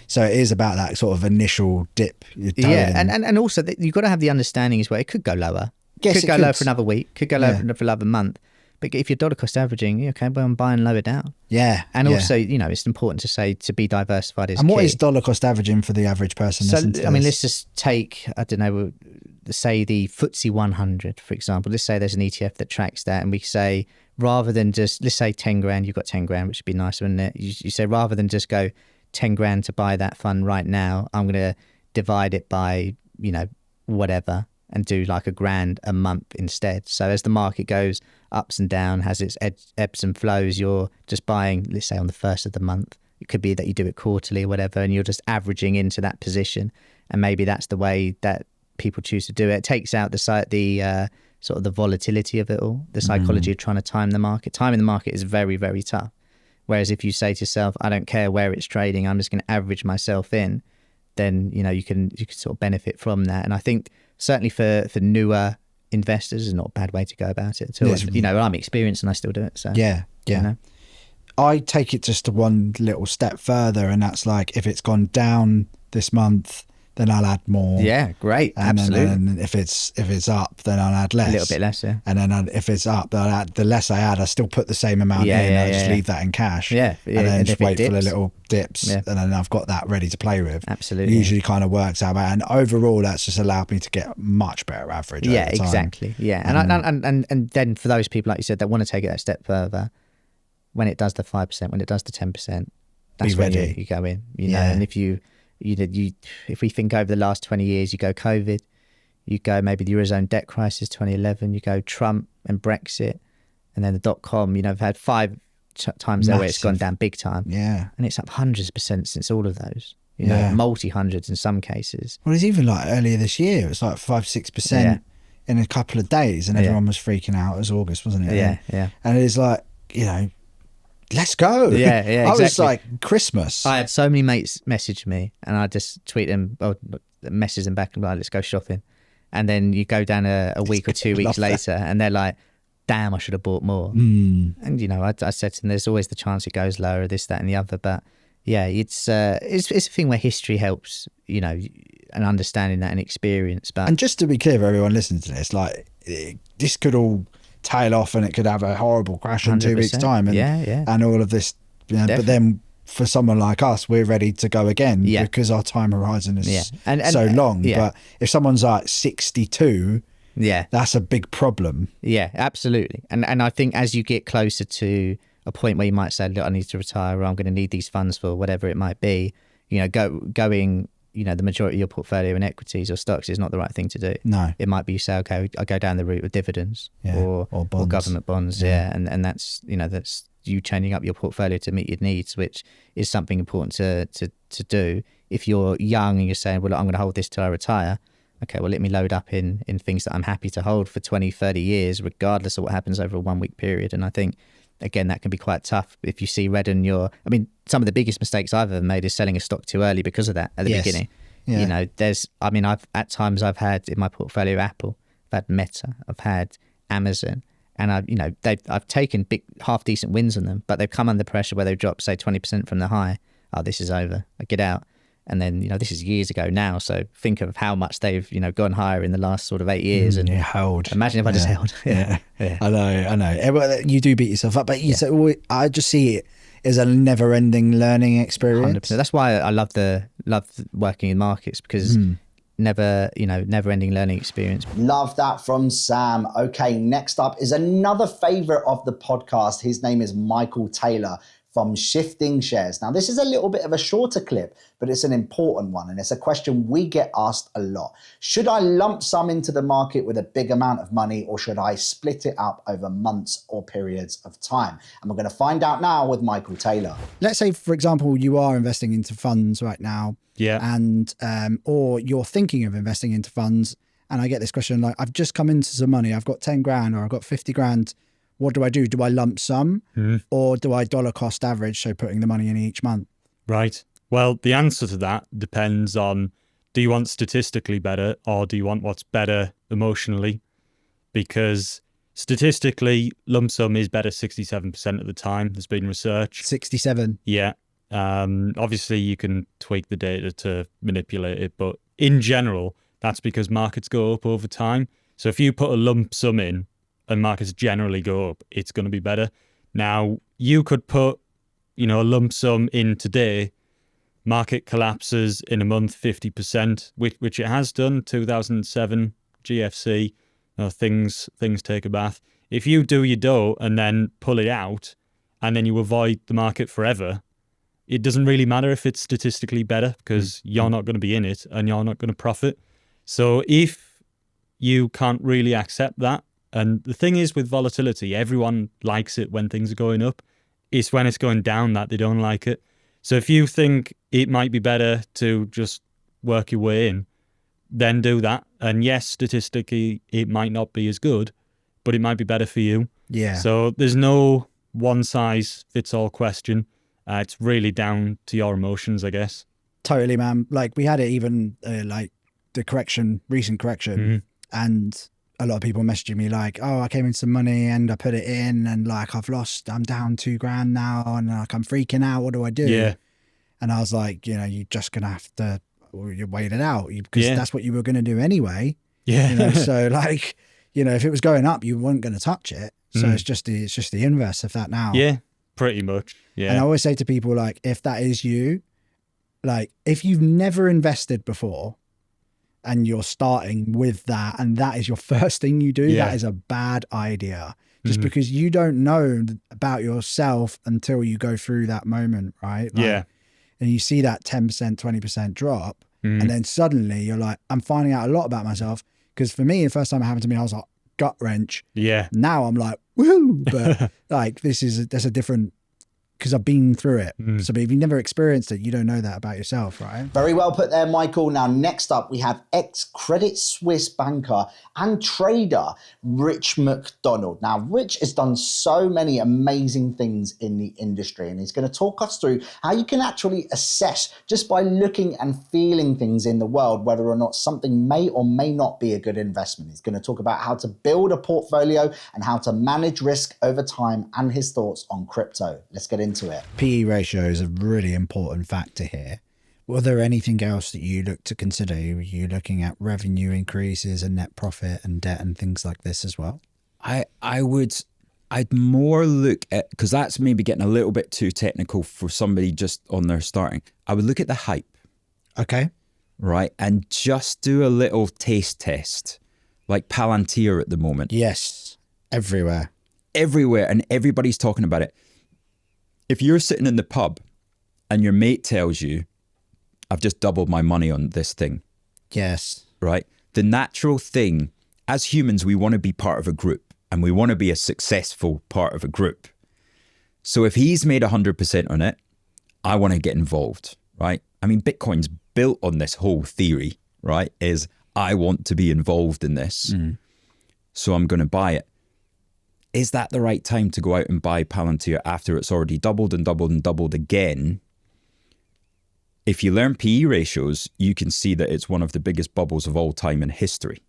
So it is about that sort of initial dip. And also you've got to have the understanding as well. It could go lower. Yes, could go lower for another week. Could go lower for another month. But if you're dollar cost averaging, okay, well, I'm buying lower down. Yeah. And also, it's important to say to be diversified is key. And what key. is dollar cost averaging for the average person? So, let's just take, I don't know, say the FTSE 100, for example. Let's say there's an ETF that tracks that, and we say, rather than just, let's say 10 grand, you've got 10 grand, which would be nice, wouldn't it? You say, rather than just go 10 grand to buy that fund right now, I'm going to divide it by, whatever, and do like $1,000 a month instead. So as the market goes ups and down, has its ebbs and flows, you're just buying, let's say on the first of the month. It could be that you do it quarterly or whatever, and you're just averaging into that position. And maybe that's the way that people choose to do it. It takes out the sort of the volatility of it all, the psychology of trying to time the market. Timing the market is very, very tough. Whereas if you say to yourself, I don't care where it's trading, I'm just going to average myself in, then you can sort of benefit from that. And I think certainly for newer investors is not a bad way to go about it at all. I'm experienced and I still do it. So I take it just to one little step further, and that's like, if it's gone down this month, then I'll add more. Yeah, great. Absolutely. And if it's up, then I'll add less. A little bit less, yeah. And then if it's up, then I'll add, the less I add, I still put the same amount in. I just leave that in cash. Yeah. And then just wait for the dips. little dips. And then I've got that ready to play with. Absolutely. It usually kind of works out. And overall, that's just allowed me to get much better average over time. Exactly. Yeah. And then for those people, like you said, that want to take it that step further, when it does the 5%, when it does the 10%, that's when you go in. And if we think over the last 20 years, you go COVID, you go maybe the Eurozone debt crisis 2011, you go Trump and Brexit, and then the .com, I've had 5 times there where it's gone down big time. Yeah. And it's up hundreds % since all of those, multi-hundreds in some cases. Well, it's even like earlier this year, it was like 5-6% in a couple of days, and everyone was freaking out. It was August, wasn't it? Yeah. And it's like, let's go. Yeah, I was like, Christmas. I had so many mates message me, and I just tweet them, or message them back and be like, let's go shopping. And then you go down a week or 2 weeks later, and they're like, damn, I should have bought more. And I said to them, there's always the chance it goes lower, this, that, and the other. But yeah, it's a thing where history helps, and understanding that and experience. But and just to be clear for everyone listening to this, like, this could all tail off and it could have a horrible crash in 2 weeks' time, and all of this. But then for someone like us, we're ready to go again because our time horizon is so long. But if someone's like 62, that's a big problem. Yeah, absolutely. And I think as you get closer to a point where you might say, look, I need to retire, or I'm going to need these funds for whatever it might be, going the majority of your portfolio in equities or stocks is not the right thing to do. No. It might be you say, okay, I go down the route of dividends or bonds. Or government bonds. And that's, that's you changing up your portfolio to meet your needs, which is something important to do. If you're young and you're saying, well, look, I'm going to hold this till I retire. Okay, well, let me load up in things that I'm happy to hold for 20, 30 years, regardless of what happens over a 1 week period. And I think, again, that can be quite tough if you see red in some of the biggest mistakes I've ever made is selling a stock too early because of that at the beginning. Yeah. I've had in my portfolio Apple, I've had Meta, I've had Amazon, and I've taken big, half decent wins on them, but they've come under pressure where they've dropped, say, 20% from the high. Oh, this is over. I get out. And then, this is years ago now. So think of how much they've, gone higher in the last sort of 8 years. And held. Imagine if I just held. Yeah. I know. You do beat yourself up, but I just see it as a never-ending learning experience. 100%. That's why I love working in markets, because never-ending learning experience. Love that from Sam. Okay, next up is another favorite of the podcast. His name is Michael Taylor from Shifting Shares. Now, this is a little bit of a shorter clip, but it's an important one, and it's a question we get asked a lot. Should I lump sum into the market with a big amount of money, or should I split it up over months or periods of time? And we're going to find out now with Michael Taylor. Let's say, for example, you are investing into funds right now, and or you're thinking of investing into funds, and I get this question like, I've just come into some money, I've got 10 grand or I've got 50 grand. What do I do? Do I lump sum or do I dollar cost average, so putting the money in each month? Right. Well, the answer to that depends on, do you want statistically better, or do you want what's better emotionally? Because statistically, lump sum is better 67% of the time. There's been research. 67? Yeah. Obviously, you can tweak the data to manipulate it, but in general, that's because markets go up over time. So if you put a lump sum in, and markets generally go up, it's going to be better. Now, you could put, a lump sum in today, market collapses in a month 50%, which it has done, 2007, GFC, things take a bath. If you do your dough and then pull it out, and then you avoid the market forever, it doesn't really matter if it's statistically better, because you're not going to be in it and you're not going to profit. So if you can't really accept that, and the thing is with volatility, everyone likes it when things are going up. It's when it's going down that they don't like it. So if you think it might be better to just work your way in, then do that. And yes, statistically, it might not be as good, but it might be better for you. Yeah. So there's no one size fits all question. It's really down to your emotions, I guess. Totally, man. Like we had it even like the recent correction, and a lot of people messaging me like, oh, I came in some money and I put it in and like I'm down $2,000 now and like I'm freaking out. What do I do? Yeah. And I was like, you know, you're just gonna have to wait it out because that's what you were gonna do anyway. Yeah. You know, so like, you know, if it was going up, you weren't gonna touch it. So it's just the inverse of that now. Yeah, pretty much. Yeah. And I always say to people like, if that is you, like if you've never invested before and you're starting with that and that is your first thing you do, that is a bad idea. Just because you don't know about yourself until you go through that moment, right? Like, and you see that 10%, 20% drop, and then suddenly you're like, I'm finding out a lot about myself. Because for me, the first time it happened to me, I was like, gut wrench. Yeah. Now I'm like, woo! But like, that's a different, because I've been through it. So but if you've never experienced it, you don't know that about yourself, right? Very well put there, Michael. Now, next up, we have ex-Credit Suisse banker and trader, Rich McDonald. Now, Rich has done so many amazing things in the industry, and he's going to talk us through how you can actually assess just by looking and feeling things in the world, whether or not something may or may not be a good investment. He's going to talk about how to build a portfolio and how to manage risk over time and his thoughts on crypto. Let's get into it. PE ratio is a really important factor here. Was there anything else that you look to consider? Were you looking at revenue increases and net profit and debt and things like this as well? I'd more look at, because that's maybe getting a little bit too technical for somebody just on their starting. I would look at the hype. Okay. Right. And just do a little taste test, like Palantir at the moment. Yes. Everywhere. And everybody's talking about it. If you're sitting in the pub and your mate tells you, I've just doubled my money on this thing. Yes. Right? The natural thing, as humans, we want to be part of a group and we want to be a successful part of a group. So if he's made 100% on it, I want to get involved, right? I mean, Bitcoin's built on this whole theory, right? Is I want to be involved in this. So I'm going to buy it. Is that the right time to go out and buy Palantir after it's already doubled and doubled and doubled again? If you learn PE ratios, you can see that it's one of the biggest bubbles of all time in history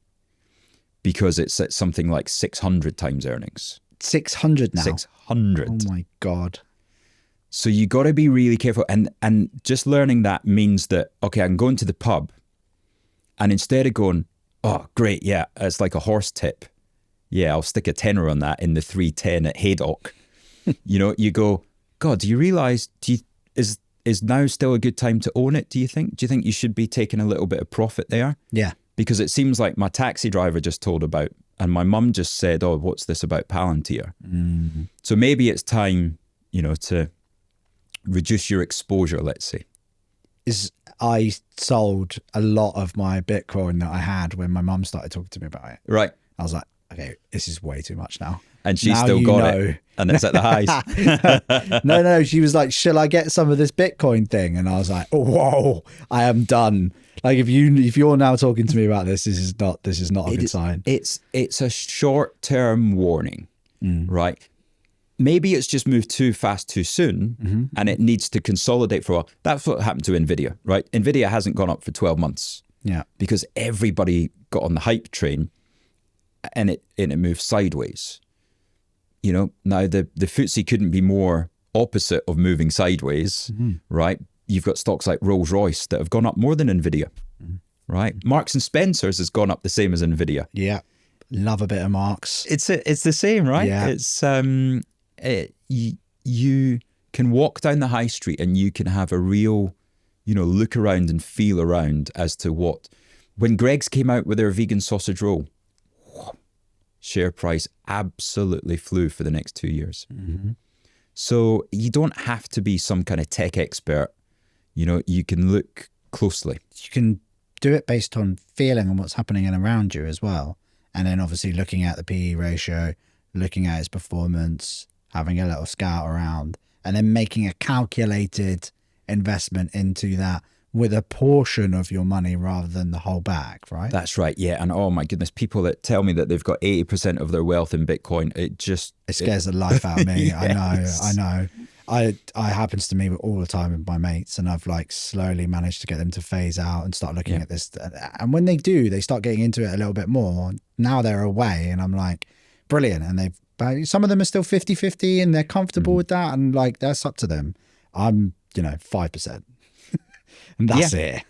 because it's at something like 600 times earnings. 600 now? 600. Oh my God. So you got to be really careful. And just learning that means that, okay, I can go into the pub and instead of going, oh, great, yeah, it's like a horse tip. Yeah, I'll stick a tenner on that in the 310 at Haydock. You know, you go, God, do you realize, is now still a good time to own it, do you think? Do you think you should be taking a little bit of profit there? Yeah. Because it seems like my taxi driver just told about, and my mum just said, oh, what's this about Palantir? So maybe it's time, you know, to reduce your exposure, let's say. I sold a lot of my Bitcoin that I had when my mum started talking to me about it. Right. I was like, okay, this is way too much now. And she still got it. And it's at the highs. No. She was like, shall I get some of this Bitcoin thing? And I was like, oh, whoa, I am done. Like if you're now talking to me about this, this is not a good sign. It's a short-term warning, right? Maybe it's just moved too fast too soon and it needs to consolidate for a while. That's what happened to NVIDIA, right? NVIDIA hasn't gone up for 12 months. Yeah. Because everybody got on the hype train and it moved sideways. You know, now the FTSE couldn't be more opposite of moving sideways, right? You've got stocks like Rolls-Royce that have gone up more than NVIDIA, right? Marks and Spencer's has gone up the same as NVIDIA. Yeah. Love a bit of Marks. It's the same, right? Yeah. It's you can walk down the high street and you can have a real, you know, look around and feel around as to what. When Greggs came out with their vegan sausage roll, share price absolutely flew for the next 2 years. So you don't have to be some kind of tech expert. You know, you can look closely. You can do it based on feeling and what's happening in around you as well. And then obviously looking at the PE ratio, looking at its performance, having a little scout around, and then making a calculated investment into that with a portion of your money rather than the whole bag, right? That's right, yeah. And oh my goodness, people that tell me that they've got 80% of their wealth in Bitcoin, it scares the life out of me. Yes. I know. I happens to me all the time with my mates, and I've like slowly managed to get them to phase out and start looking at this. And when they do, they start getting into it a little bit more. Now they're away, and I'm like, brilliant. And some of them are still 50-50 and they're comfortable with that. And like, that's up to them. I'm, 5%. And that's it.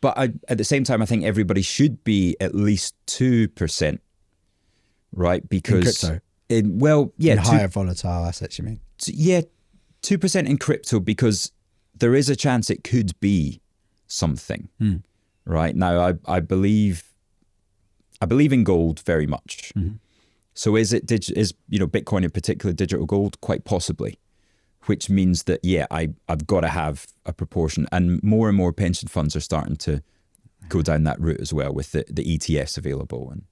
But at the same time, I think everybody should be at least 2%, right? Because in crypto. In higher volatile assets, you mean? Yeah, 2% in crypto, because there is a chance it could be something, right? Now, I believe in gold very much. Mm-hmm. So is Bitcoin in particular digital gold? Quite possibly, which means that, I've got to have a proportion, and more pension funds are starting to go down that route as well with the ETFs available. And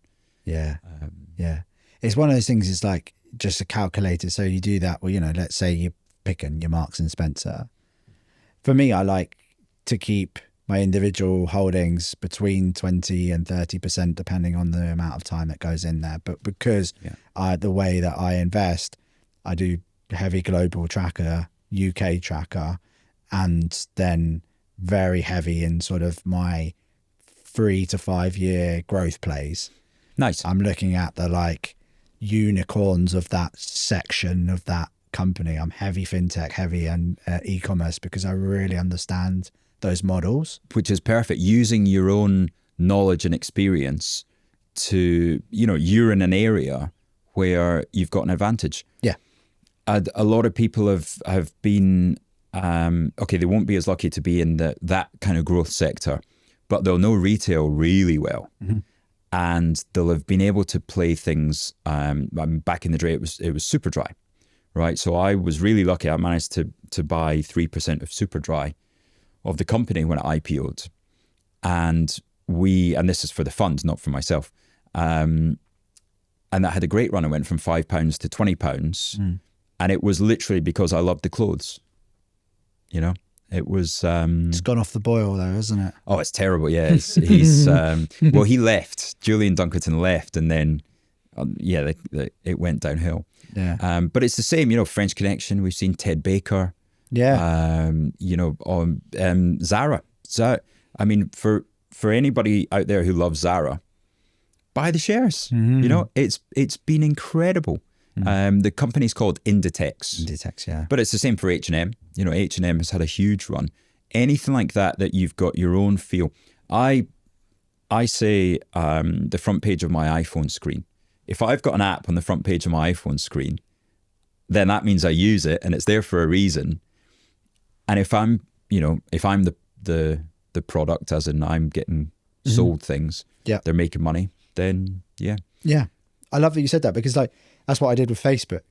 it's one of those things. It's like just a calculator. So you do that. Well, let's say you're picking your Marks and Spencer. For me, I like to keep my individual holdings between 20 and 30%, depending on the amount of time that goes in there. But because the way that I invest, I do heavy global tracker, UK tracker, and then very heavy in sort of my 3 to 5 year growth plays. Nice. I'm looking at the like unicorns of that section of that company. I'm heavy fintech, heavy and e-commerce, because I really understand those models. Which is perfect. Using your own knowledge and experience to, you're in an area where you've got an advantage. Yeah. A lot of people have been, they won't be as lucky to be in that kind of growth sector, but they'll know retail really well. Mm-hmm. And they'll have been able to play things. Back in the day, it was super dry, right? So I was really lucky. I managed to buy 3% of super dry of the company when it IPO'd. And this is for the fund, not for myself. And that had a great run. It went from £5 to £20. And it was literally because I loved the clothes. It was... it's gone off the boil though, isn't it? Oh, it's terrible. Yeah. He's he left. Julian Dunkerton left, and then, it went downhill. Yeah. But it's the same, French Connection. We've seen Ted Baker. Yeah. Zara. So, I mean, for anybody out there who loves Zara, buy the shares. Mm-hmm. It's been incredible. Mm-hmm. The company's called Inditex. Inditex, yeah. But it's the same for H&M. H&M has had a huge run. Anything like that you've got your own feel. I say the front page of my iPhone screen. If I've got an app on the front page of my iPhone screen, then that means I use it and it's there for a reason. And if I'm the product, as in I'm getting sold things, they're making money, then yeah. Yeah. I love that you said that, because like that's what I did with Facebook.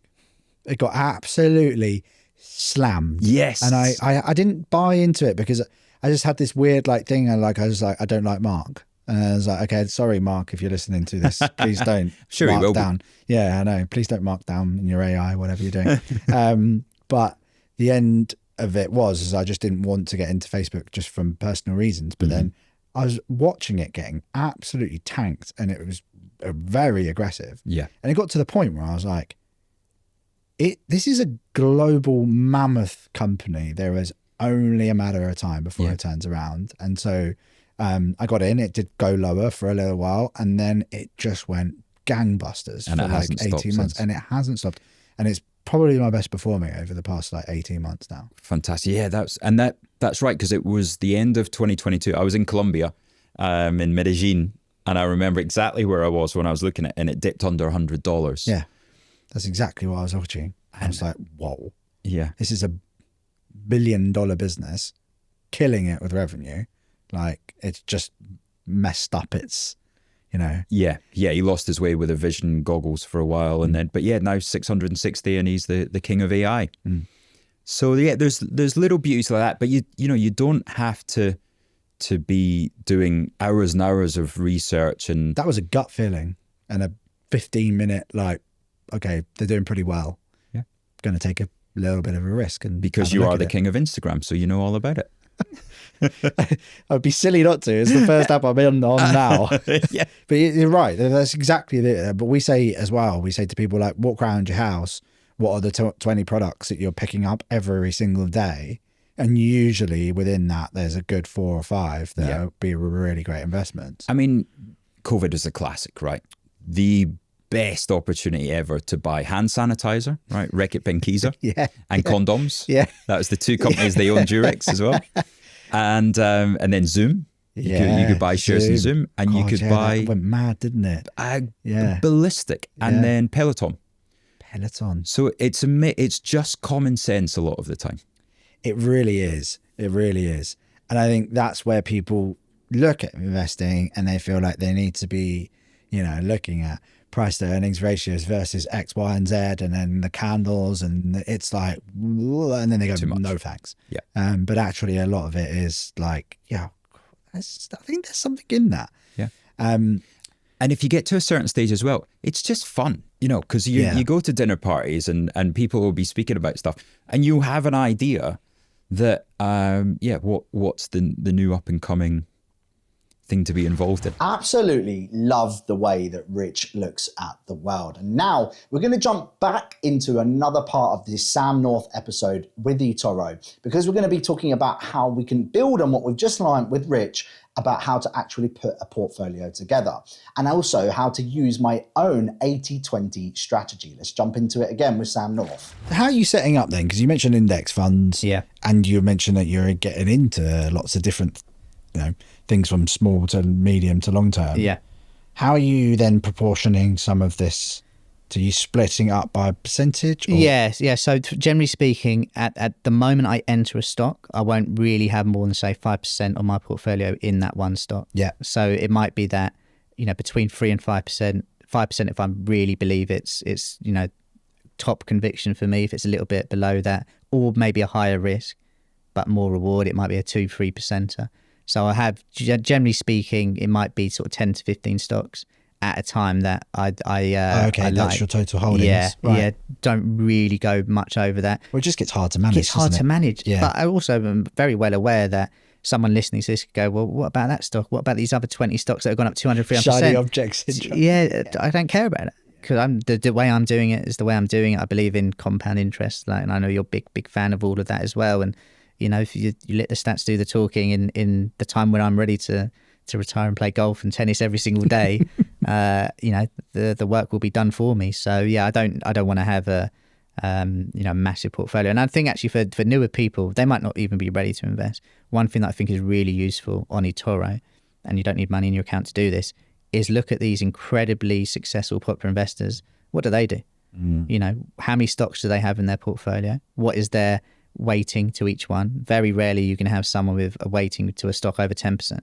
It got absolutely slammed. Yes. And I didn't buy into it because I just had this weird like thing. I was like, I don't like Mark. And I was like, okay, sorry, Mark, if you're listening to this, please don't sure mark he will down. Be. Yeah, I know. Please don't mark down in your AI, whatever you're doing. But the end of it was I just didn't want to get into Facebook just from personal reasons. But then I was watching it getting absolutely tanked, and it was very aggressive. Yeah. And it got to the point where I was like, this is a global mammoth company. There is only a matter of time before it turns around. And so I got in, it did go lower for a little while, and then it just went gangbusters and for like 18 months. Since. And it hasn't stopped. And it's probably my best performing over the past like 18 months now. Fantastic. Yeah, that's right, because it was the end of 2022. I was in Colombia, in Medellin, and I remember exactly where I was when I was looking at it, and it dipped under $100. Yeah, that's exactly what I was watching. I was like, whoa. Yeah. This is a $1 billion business, killing it with revenue. Like, it's just messed up. It's, Yeah, he lost his way with the vision goggles for a while, and then, but yeah, now 660, and he's the king of AI. So yeah, there's little beauties like that, but you don't have to be doing hours and hours of research. And that was a gut feeling and a 15-minute like, okay, they're doing pretty well. Yeah, going to take a little bit of a risk, and because you are the king of Instagram, so you know all about it. I'd be silly not to. It's the first app I'm on now. Yeah, but you're right. That's exactly it. But we say as well. We say to people like, walk around your house what are the 20 products that you're picking up every single day. And usually within that, there's a good 4 or 5 that will be really great investments. I mean, COVID is a classic, right? The best opportunity ever to buy hand sanitizer, right? Reckitt Benckiser and condoms. Yeah. That was the 2 companies they own, Durex as well. And then Zoom. You could buy shares in Zoom, and you could buy. That went mad, didn't it? Ballistic. And then Peloton. So it's just common sense a lot of the time. It really is. It really is. And I think that's where people look at investing and they feel like they need to be, looking at price to earnings ratios versus X, Y, and Z, and then the candles, and it's like, and then they go, no thanks. Yeah. But actually, a lot of it is like, I think there's something in that. Yeah. And if you get to a certain stage as well, it's just fun, because you go to dinner parties and people will be speaking about stuff, and you have an idea that, what's the new up and coming thing to be involved in. Absolutely love the way that Rich looks at the world. And now we're going to jump back into another part of this Sam North episode with eToro, because we're going to be talking about how we can build on what we've just learned with Rich about how to actually put a portfolio together, and also how to use my own 80-20 strategy. Let's jump into it again with Sam North. How are you setting up then? Because you mentioned index funds, and you mentioned that you're getting into lots of different, things from small to medium to long term. Yeah. How are you then proportioning some of this? To you splitting up by percentage? Or? Yes. So generally speaking, at the moment I enter a stock, I won't really have more than say 5% of my portfolio in that one stock. Yeah. So it might be that, between 3 and 5%, 5% if I really believe it's top conviction for me. If it's a little bit below that, or maybe a higher risk but more reward, it might be a 2-3%er. So I have, generally speaking, it might be sort of 10 to 15 stocks at a time that I that's like. your total holdings. Yeah, don't really go much over that. Well, it just gets hard to manage. It's hard to manage. Yeah. But I also am very well aware that someone listening to this could go, well, what about that stock? What about these other 20 stocks that have gone up 200, 300%? Shiny object syndrome. Yeah, I don't care about it, because the way I'm doing it is the way I'm doing it. I believe in compound interest, and I know you're a big fan of all of that as well. And if you let the stats do the talking in the time when I'm ready to retire and play golf and tennis every single day, the work will be done for me. So I don't want to have a massive portfolio. And I think actually for newer people, they might not even be ready to invest. One thing that I think is really useful on eToro, and you don't need money in your account to do this, is look at these incredibly successful popular investors. What do they do? How many stocks do they have in their portfolio? What is their weighting to each one? Very rarely you can have someone with a weighting to a stock over 10%.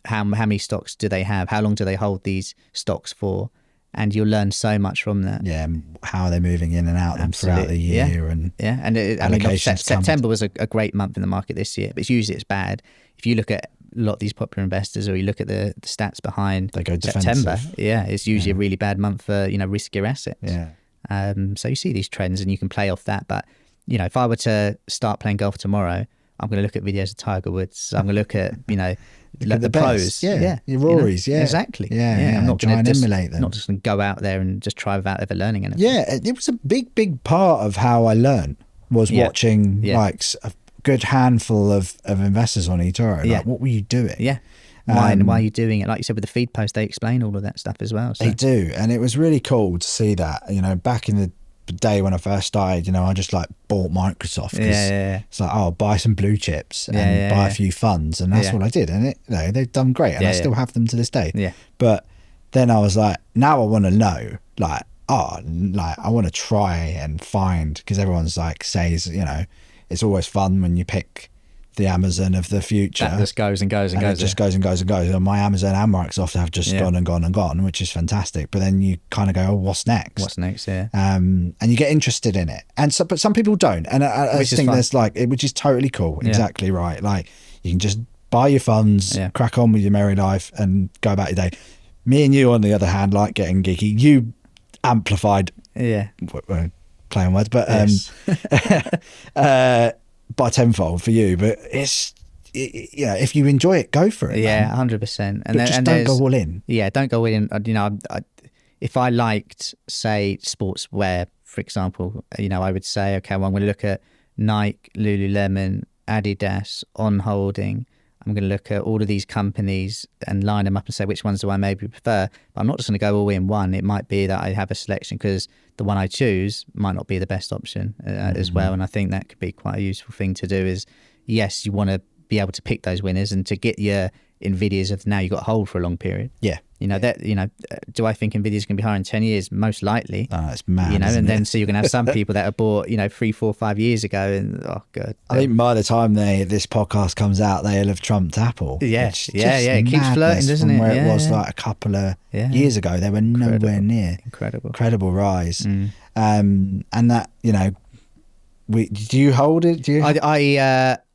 How many stocks do they have? How long do they hold these stocks for? And you'll learn so much from that. Yeah, how are they moving in and out throughout the year? And September was a great month in the market this year, but usually it's bad. If you look at a lot of these popular investors, or you look at the stats behind they go September, defensive. It's usually a really bad month for riskier assets. Yeah. So you see these trends and you can play off that. But if I were to start playing golf tomorrow, I'm going to look at videos of Tiger Woods. I'm going to look at the pros. Yeah. Your Rory's. Exactly. Yeah. I'm not going to emulate them. Not just going to go out there and just try without ever learning anything. Yeah, it was a big part of how I learned was watching like a good handful of investors on eToro. Like, what were you doing? Yeah. Why are you doing it? Like you said with the feed post, they explain all of that stuff as well. So. They do, and it was really cool to see that. Back in the day when I first started, I just like bought Microsoft because it's like, I'll buy some blue chips and buy a few funds, and that's what I did. And they've done great, and I still have them to this day. Yeah. But then I was like, now I want to know, I want to try and find, because everyone's like says, it's always fun when you pick the Amazon of the future. That just goes and goes and goes. It just goes and goes and goes. And my Amazon and Microsoft have just gone and gone and gone, which is fantastic. But then you kind of go, oh, what's next? What's next? Yeah. And you get interested in it. But some people don't. And I just think there's which is totally cool. Yeah. Exactly right. Like you can just buy your funds, crack on with your merry life, and go about your day. Me and you, on the other hand, like getting geeky. You amplified. Yeah. Play on words, but by tenfold for you. But if you enjoy it, go for it. Yeah, 100%. And just don't go all in. Yeah, don't go all in. If I liked, say, sportswear for example, I would say, okay, well, I'm going to look at Nike, Lululemon, Adidas, On Holding. I'm going to look at all of these companies and line them up and say which ones do I maybe prefer. But I'm not just going to go all in one. It might be that I have a selection because the one I choose might not be the best option as well. And I think that could be quite a useful thing to do is, yes, you want to be able to pick those winners and to get your Nvidias of now you've got to hold for a long period. Yeah. Do I think Nvidia's going to be higher in 10 years? Most likely. Oh, it's mad. And then so you're going to have some people that are bought, 3, 4, 5 years ago, and oh god. I think by the time this podcast comes out, they'll have trumped Apple. Yeah, it keeps flirting, doesn't it? Where it was like a couple of years ago, they were nowhere near. Incredible rise. And that, do you hold it? Do you?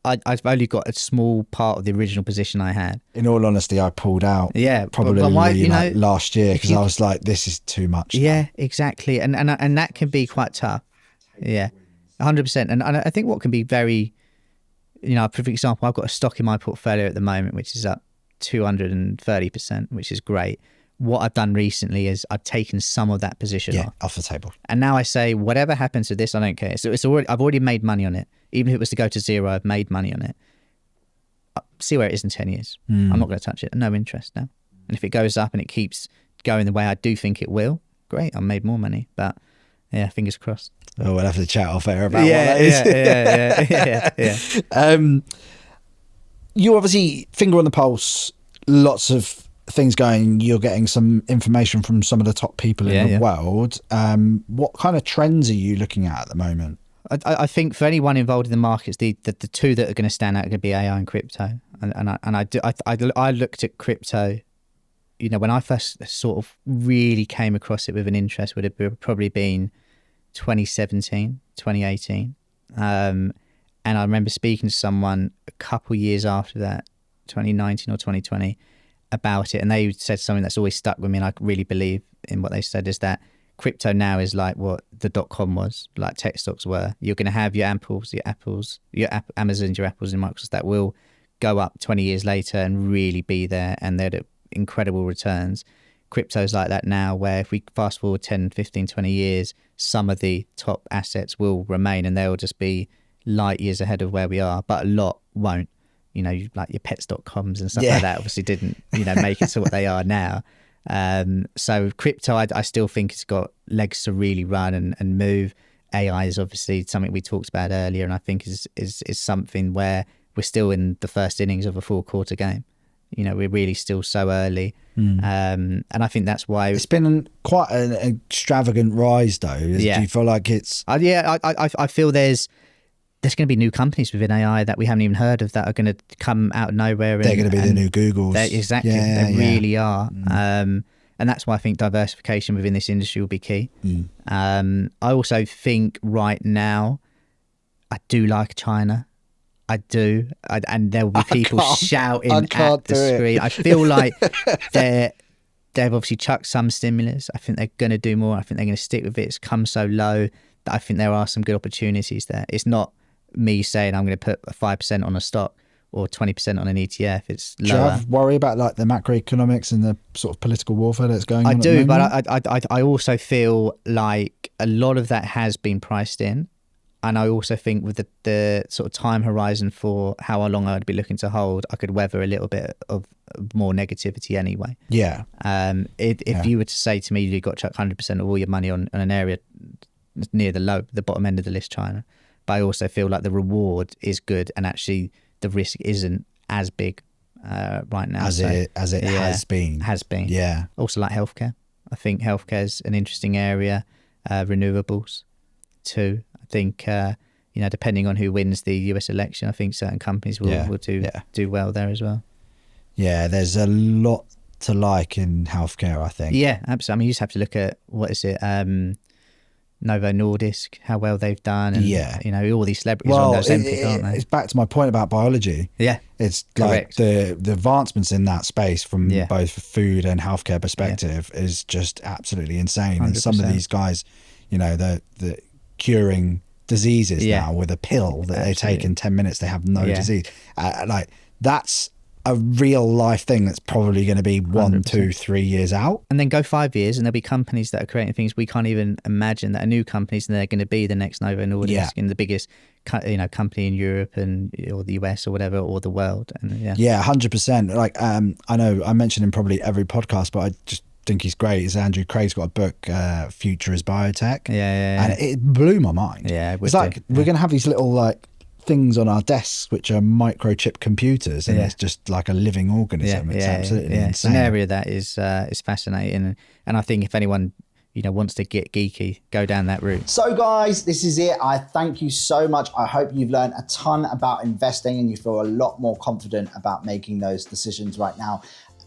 I've only got a small part of the original position I had. In all honesty, I pulled out. Yeah, probably last year because I was like, this is too much. Yeah, exactly, and that can be quite tough. Yeah, 100%. And I think what can be very, for example, I've got a stock in my portfolio at the moment which is up 230%, which is great. What I've done recently is I've taken some of that position off the table. And now I say, whatever happens to this, I don't care. So I've already made money on it. Even if it was to go to zero, I've made money on it. See where it is in 10 years. I'm not going to touch it. No interest now. And if it goes up and it keeps going the way I do think it will, great, I've made more money. But yeah, fingers crossed. Oh, we'll have to chat off air about what that is. Yeah. You obviously finger on the pulse, lots of things going. You're getting some information from some of the top people in the world. What kind of trends are you looking at the moment? I think for anyone involved in the markets, the two that are going to stand out are going to be AI and crypto. I looked at crypto, when I first sort of really came across it with an interest would have probably been 2017, 2018. And I remember speaking to someone a couple years after that, 2019 or 2020, about it. And they said something that's always stuck with me, and I really believe in what they said, is that crypto now is like what the .com was, like tech stocks were. You're going to have your Amazons, your Apples and Microsofts that will go up 20 years later and really be there, and they're at incredible returns. Crypto's like that now, where if we fast forward 10, 15, 20 years, some of the top assets will remain and they'll just be light years ahead of where we are, but a lot won't. Like your pets.coms and stuff like that obviously didn't, make it to what they are now. So crypto, I still think it's got legs to really run and move. AI is obviously something we talked about earlier, and I think is something where we're still in the first innings of a 4-quarter game. We're really still so early, and I think that's why it's been quite an extravagant rise, though. Do you feel like it's? I feel there's going to be new companies within AI that we haven't even heard of that are going to come out of nowhere. They're going to be the new Googles. Exactly. They really are. And that's why I think diversification within this industry will be key. I also think right now, I do like China. I do. And there will be people shouting at the screen. I feel like they've obviously chucked some stimulus. I think they're going to do more. I think they're going to stick with it. It's come so low that I think there are some good opportunities there. It's not me saying I'm going to put 5% on a stock or 20% on an ETF. It's lower. Do you have worry about like the macroeconomics and the sort of political warfare that's going on? I do, but I also feel like a lot of that has been priced in. And I also think with the sort of time horizon for how long I'd be looking to hold, I could weather a little bit of more negativity anyway. Yeah. If you were to say to me, you've got to chuck 100% of all your money on an area near the bottom end of the list, China. But I also feel like the reward is good, and actually the risk isn't as big right now. As it has been. Has been. Yeah. Also like healthcare. I think healthcare is an interesting area. Renewables too. I think, depending on who wins the US election, I think certain companies will do well there as well. Yeah, there's a lot to like in healthcare, I think. Yeah, absolutely. I mean, you just have to look at, Novo Nordisk, how well they've done, and all these celebrities on those Ozempic, aren't they? It's back to my point about biology. Yeah, it's like the advancements in that space from both food and healthcare perspective is just absolutely insane. 100%. And some of these guys, the curing diseases now with a pill that they take in 10 minutes, they have no disease. Like that's a real life thing that's probably going to be 1, 2, 3 years out. And then go 5 years and there'll be companies that are creating things we can't even imagine that are new companies, and they're going to be the next Novo Nordisk and the biggest company in Europe or the US or whatever, or the world. And 100%. Like I know I mentioned him probably every podcast, but I just think he's great. Is Andrew Craig's got a book, Future is Biotech. And it blew my mind. It's like we're going to have these little like things on our desks which are microchip computers, and it's just like a living organism. It's absolutely insane. It's an area that is fascinating, and I think if anyone wants to get geeky, go down that route. So guys, this is it. I thank you so much. I hope you've learned a ton about investing and you feel a lot more confident about making those decisions right now.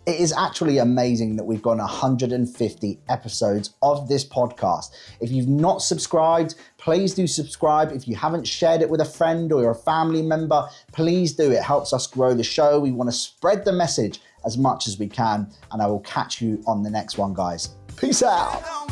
It is actually amazing that we've gone 150 episodes of this podcast. If you've not subscribed, please do subscribe. If you haven't shared it with a friend or a family member, please do. It helps us grow the show. We want to spread the message as much as we can, and I will catch you on the next one, guys. Peace out.